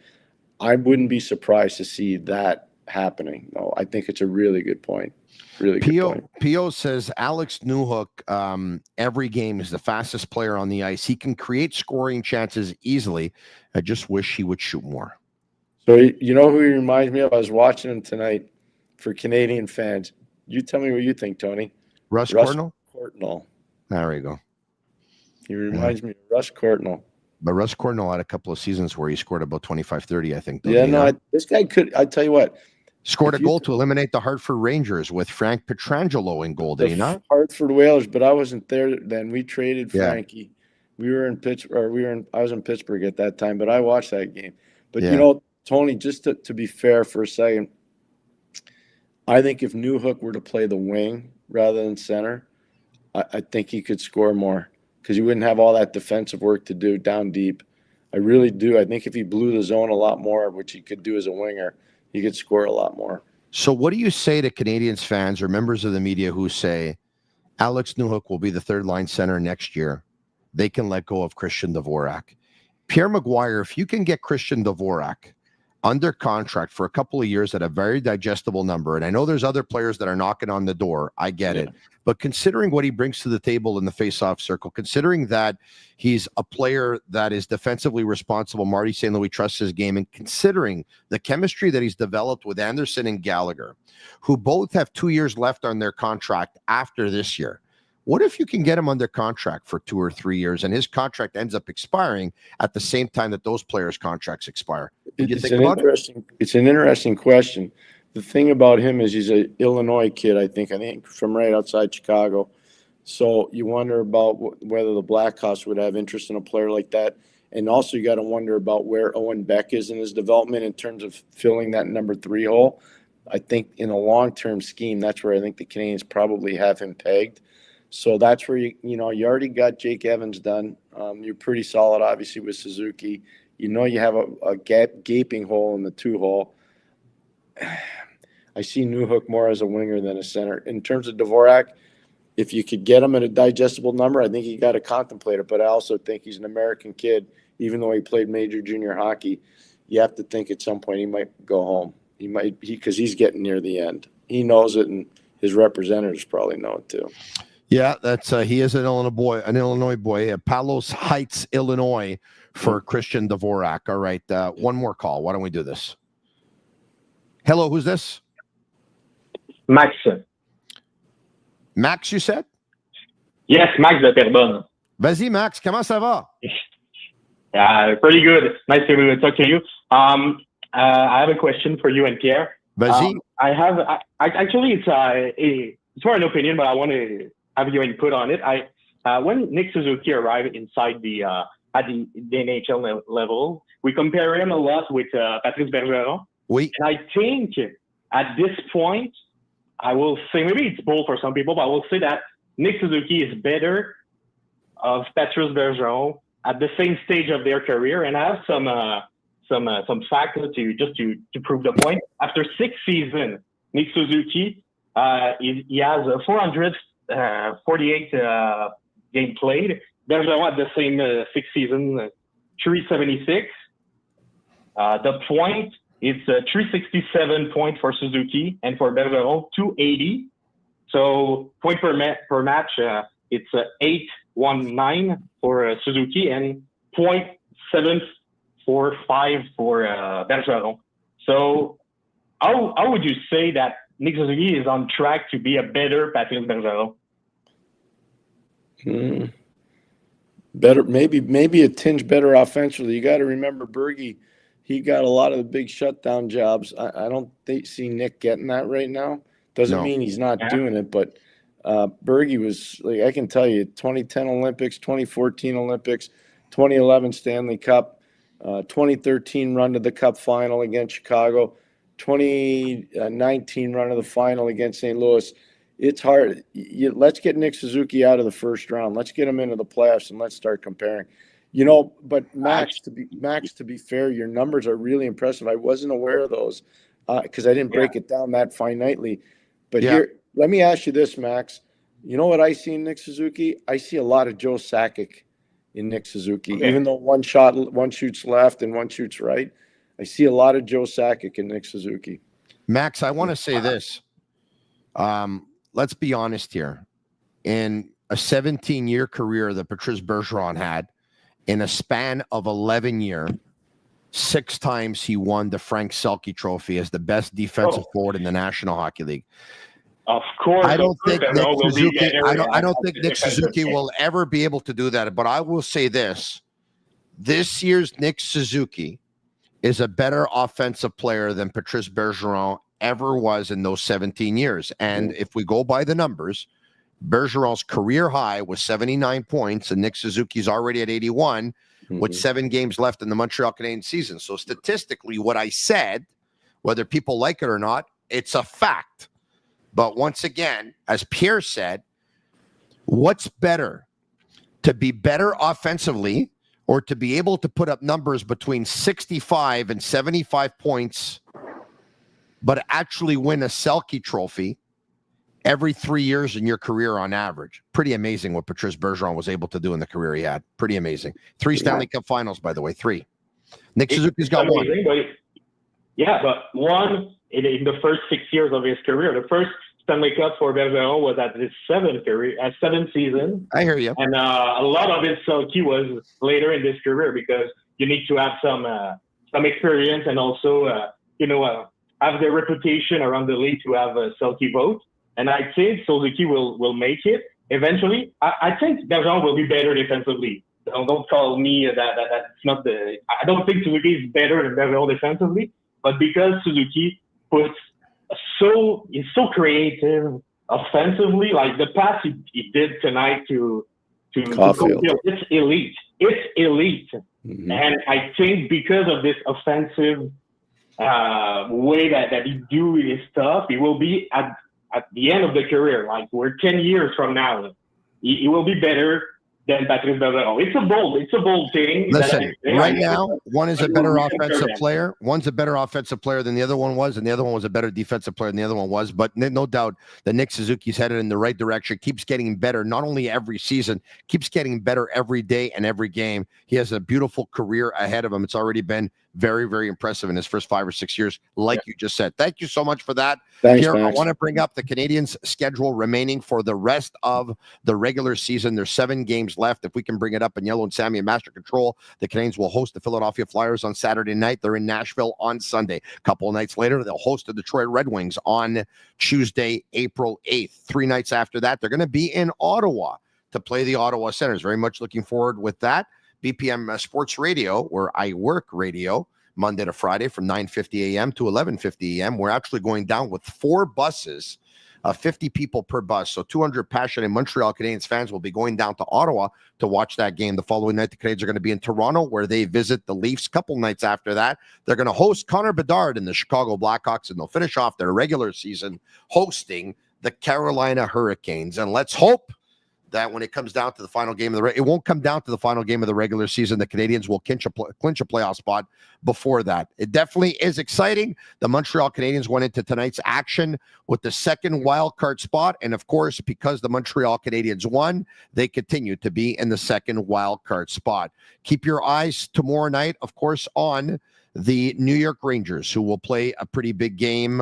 Speaker 8: I wouldn't be surprised to see that happening. No, I think it's a really good point. Really good point.
Speaker 7: Pio says Alex Newhook, every game is the fastest player on the ice. He can create scoring chances easily. I just wish he would shoot more.
Speaker 8: So you know who he reminds me of? I was watching him tonight for Canadian fans. You tell me what you think, Tony.
Speaker 7: Russ Courtnall?
Speaker 8: Courtnall.
Speaker 7: There we go.
Speaker 8: He reminds me of Russ Courtnall.
Speaker 7: But Russ Courtnall had a couple of seasons where he scored about 25-30, I think.
Speaker 8: Yeah, no, this guy could. I tell you what.
Speaker 7: Scored a goal to eliminate the Hartford Rangers with Frank Pietrangelo in goal, did he not?
Speaker 8: Hartford Whalers, but I wasn't there then. We traded Frankie. We were in Pittsburgh. I was in Pittsburgh at that time, but I watched that game. But you know, Tony, just to be fair for a second, I think if Newhook were to play the wing rather than center, I think he could score more because he wouldn't have all that defensive work to do down deep. I really do. I think if he blew the zone a lot more, which he could do as a winger, he could score a lot more.
Speaker 7: So what do you say to Canadiens fans or members of the media who say Alex Newhook will be the third-line center next year? They can let go of Christian Dvorak. Pierre McGuire, if you can get Christian Dvorak under contract for a couple of years at a very digestible number, and I know there's other players that are knocking on the door, I get it, but considering what he brings to the table in the face-off circle, considering that he's a player that is defensively responsible, Marty St. Louis trusts his game, and considering the chemistry that he's developed with Anderson and Gallagher, who both have 2 years left on their contract after this year, what if you can get him under contract for 2 or 3 years and his contract ends up expiring at the same time that those players' contracts expire?
Speaker 8: It's an interesting question. The thing about him is he's an Illinois kid, I think from right outside Chicago. So you wonder about whether the Blackhawks would have interest in a player like that. And also you got to wonder about where Owen Beck is in his development in terms of filling that number 3 hole. I think in a long-term scheme, that's where I think the Canadiens probably have him pegged. So that's where you already got Jake Evans done. You're pretty solid, obviously, with Suzuki. You know you have a gaping hole in the 2 hole. I see Newhook more as a winger than a center. In terms of Dvorak, if you could get him at a digestible number, I think you got to contemplate it. But I also think he's an American kid, even though he played major junior hockey. You have to think at some point he might go home. Because he's getting near the end. He knows it, and his representatives probably know it too.
Speaker 7: Yeah, that's he is an Illinois boy, Palos Heights, Illinois, for Christian Dvorak. All right, one more call. Why don't we do this? Hello, who's this?
Speaker 14: Max.
Speaker 7: Max, you said?
Speaker 14: Yes, Max de Terrebonne.
Speaker 7: Vas-y, Max. Comment ça va?
Speaker 14: Pretty good. Nice to talk to you. I have a question for you and Pierre.
Speaker 7: Vas-y.
Speaker 14: It's for an opinion, but I want to have your input on it. When Nick Suzuki arrived inside at the NHL level, we compare him a lot with Patrice Bergeron.
Speaker 7: Oui.
Speaker 14: And I think at this point, I will say, maybe it's bold for some people, but I will say that Nick Suzuki is better of Patrice Bergeron at the same stage of their career, and I have some facts to prove the point. After 6 seasons, Nick Suzuki he has 448 game played. Bergeron at the same 6 seasons, 376. The point is 367 points for Suzuki, and for Bergeron 280. So point per match, it's 819 for Suzuki and 0.745 for Bergeron. So how would you say that Nick Suzuki is on track to be a better Patrice Bergeron?
Speaker 8: Better, maybe a tinge better offensively. You got to remember Bergie. He got a lot of the big shutdown jobs. I don't see Nick getting that right now. Doesn't mean he's not doing it, but Bergie was, like, I can tell you, 2010 Olympics, 2014 Olympics, 2011 Stanley Cup, 2013 run to the Cup final against Chicago, 2019 run to the final against St. Louis. It's hard. Let's get Nick Suzuki out of the first round. Let's get him into the playoffs and let's start comparing. But Max, to be fair, your numbers are really impressive. I wasn't aware of those because I didn't break it down that finitely. But here, let me ask you this, Max. You know what I see in Nick Suzuki? I see a lot of Joe Sakic in Nick Suzuki. Okay. Even though one shoots left and one shoots right, I see a lot of Joe Sakic in Nick Suzuki.
Speaker 7: Max, I want to say this. Let's be honest here. In a 17-year career that Patrice Bergeron had, in a span of 11 years, 6 times he won the Frank Selke Trophy as the best defensive forward in the National Hockey League.
Speaker 14: Of course.
Speaker 7: I don't think Nick Suzuki will ever be able to do that. But I will say this. This year's Nick Suzuki is a better offensive player than Patrice Bergeron ever was in those 17 years. And if we go by the numbers, Bergeron's career high was 79 points, and Nick Suzuki's already at 81 with 7 games left in the Montreal Canadiens season. So statistically, what I said, whether people like it or not, it's a fact. But once again, as Pierre said, what's better? To be better offensively or to be able to put up numbers between 65 and 75 points but actually win a Selke Trophy every 3 years in your career on average? Pretty amazing what Patrice Bergeron was able to do in the career he had. Pretty amazing. 3 Stanley Cup finals, by the way, 3. Nick Suzuki's got
Speaker 14: amazing,
Speaker 7: 1.
Speaker 14: But one in the first 6 years of his career. The first Stanley Cup for Bergeron was at his 7th season.
Speaker 7: I hear you.
Speaker 14: And a lot of his Selke was later in this career because you need to have some experience and also, have the reputation around the league to have a Selke vote. And I think Suzuki will make it eventually. I think Bergeron will be better defensively. Don't call me that's not the. I don't think Suzuki is better than Bergeron defensively, but because Suzuki he's so creative offensively, like the pass he did tonight to
Speaker 8: Caulfield.
Speaker 14: It's elite. It's elite. Mm-hmm. And I think because of this offensive way that he do his stuff, he will be at the end of the career, like we're 10 years from now, he will be better than Patrice Bergeron. It's a bold thing.
Speaker 7: Listen, right now, one is a better offensive player. One's a better offensive player than the other one was, and the other one was a better defensive player than the other one was. But no doubt that Nick Suzuki's headed in the right direction, keeps getting better, not only every season, keeps getting better every day and every game. He has a beautiful career ahead of him. It's already been very, very impressive in his first 5 or 6 years, like you just said. Thank you so much for that.
Speaker 8: Thanks,
Speaker 7: Pierre,
Speaker 8: Max.
Speaker 7: I want to bring up the Canadiens' schedule remaining for the rest of the regular season. There's 7 games left. If we can bring it up in yellow and Sammy and Master Control, the Canadiens will host the Philadelphia Flyers on Saturday night. They're in Nashville on Sunday. A couple of nights later, they'll host the Detroit Red Wings on Tuesday, April 8th. 3 nights after that, they're going to be in Ottawa to play the Ottawa Senators. Very much looking forward with that. BPM Sports Radio, where I work radio, Monday to Friday from 9:50 a.m. to 11:50 a.m. We're actually going down with 4 buses, 50 people per bus. So 200 passionate Montreal Canadiens fans will be going down to Ottawa to watch that game. The following night, the Canadiens are going to be in Toronto, where they visit the Leafs. Couple nights after that, they're going to host Connor Bedard and the Chicago Blackhawks, and they'll finish off their regular season hosting the Carolina Hurricanes. And let's hope that when it comes down to the final game of it won't come down to the final game of the regular season. The Canadiens will clinch a playoff spot before that. It definitely is exciting. The Montreal Canadiens went into tonight's action with the second wild card spot. And of course, because the Montreal Canadiens won, they continue to be in the second wild card spot. Keep your eyes tomorrow night, of course, on the New York Rangers, who will play a pretty big game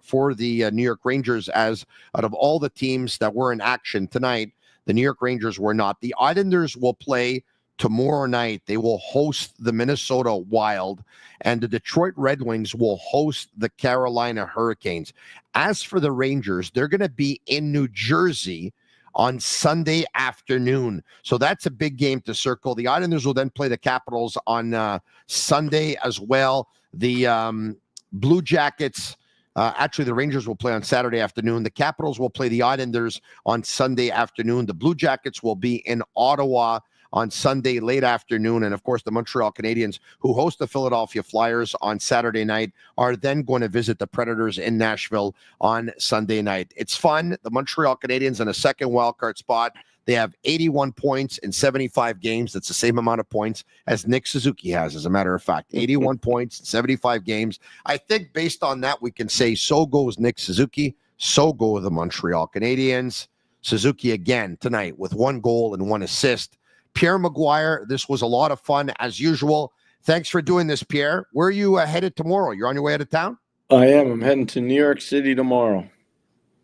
Speaker 7: for the New York Rangers, as out of all the teams that were in action tonight, the New York Rangers were not. The Islanders will play tomorrow night. They will host the Minnesota Wild, and the Detroit Red Wings will host the Carolina Hurricanes. As for the Rangers, they're going to be in New Jersey on Sunday afternoon. So that's a big game to circle. The Islanders will then play the Capitals on Sunday as well. The Blue Jackets, actually the Rangers will play on Saturday afternoon. The Capitals will play the Islanders on Sunday afternoon. The Blue Jackets will be in Ottawa on Sunday late afternoon. And of course, the Montreal Canadiens, who host the Philadelphia Flyers on Saturday night, are then going to visit the Predators in Nashville on Sunday night. It's fun. The Montreal Canadiens in a second wildcard spot. They have 81 points in 75 games. That's the same amount of points as Nick Suzuki has, as a matter of fact. 81 points in 75 games. I think based on that, we can say so goes Nick Suzuki, so go the Montreal Canadiens. Suzuki again tonight with 1 goal and 1 assist. Pierre McGuire, this was a lot of fun as usual. Thanks for doing this, Pierre. Where are you headed tomorrow? You're on your way out of town?
Speaker 8: I am. I'm heading to New York City tomorrow.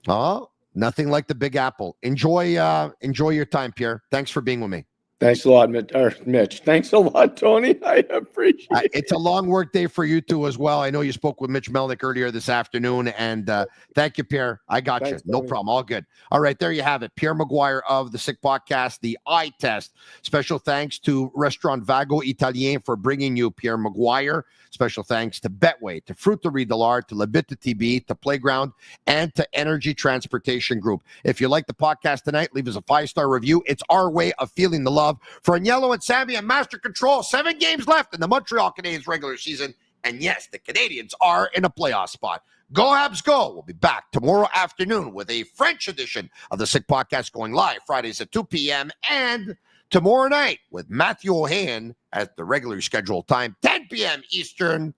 Speaker 7: Oh, nothing like the Big Apple. Enjoy your time, Pierre. Thanks for being with me.
Speaker 8: Thanks a lot, Mitch. Thanks a lot, Tony. I appreciate it.
Speaker 7: It's a long work day for you two as well. I know you spoke with Mitch Melnick earlier this afternoon, and thank you, Pierre. I got you. No problem. All good. All right, there you have it. Pierre McGuire of the Sick Podcast, the Eye Test. Special thanks to Restaurant Vago Italien for bringing you Pierre McGuire. Special thanks to Betway, to Fruiterie de l'Art, to Bittt, to Tibi, to Playground, and to Energy Transportation Group. If you like the podcast tonight, leave us a 5-star review. It's our way of feeling the love. For Agnello and Sammy and Master Control, 7 games left in the Montreal Canadiens regular season. And yes, the Canadiens are in a playoff spot. Go Habs, go. We'll be back tomorrow afternoon with a French edition of the Sick Podcast, going live Fridays at 2 p.m. and tomorrow night with Matthew O'Han at the regularly scheduled time, 10 p.m. Eastern.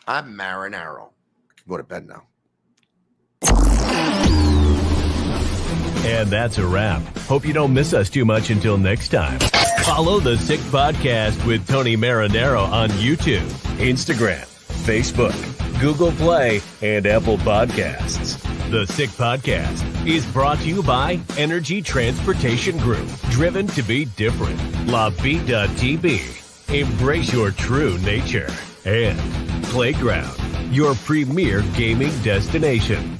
Speaker 7: I'm Marinaro. I can go to bed now.
Speaker 3: And that's a wrap. Hope you don't miss us too much until next time. Follow the Sick Podcast with Tony Marinaro on YouTube, Instagram, Facebook, Google Play, and Apple Podcasts. The Sick Podcast is brought to you by Energy Transportation Group, driven to be different. LaVie.tv, embrace your true nature. And Playground, your premier gaming destination.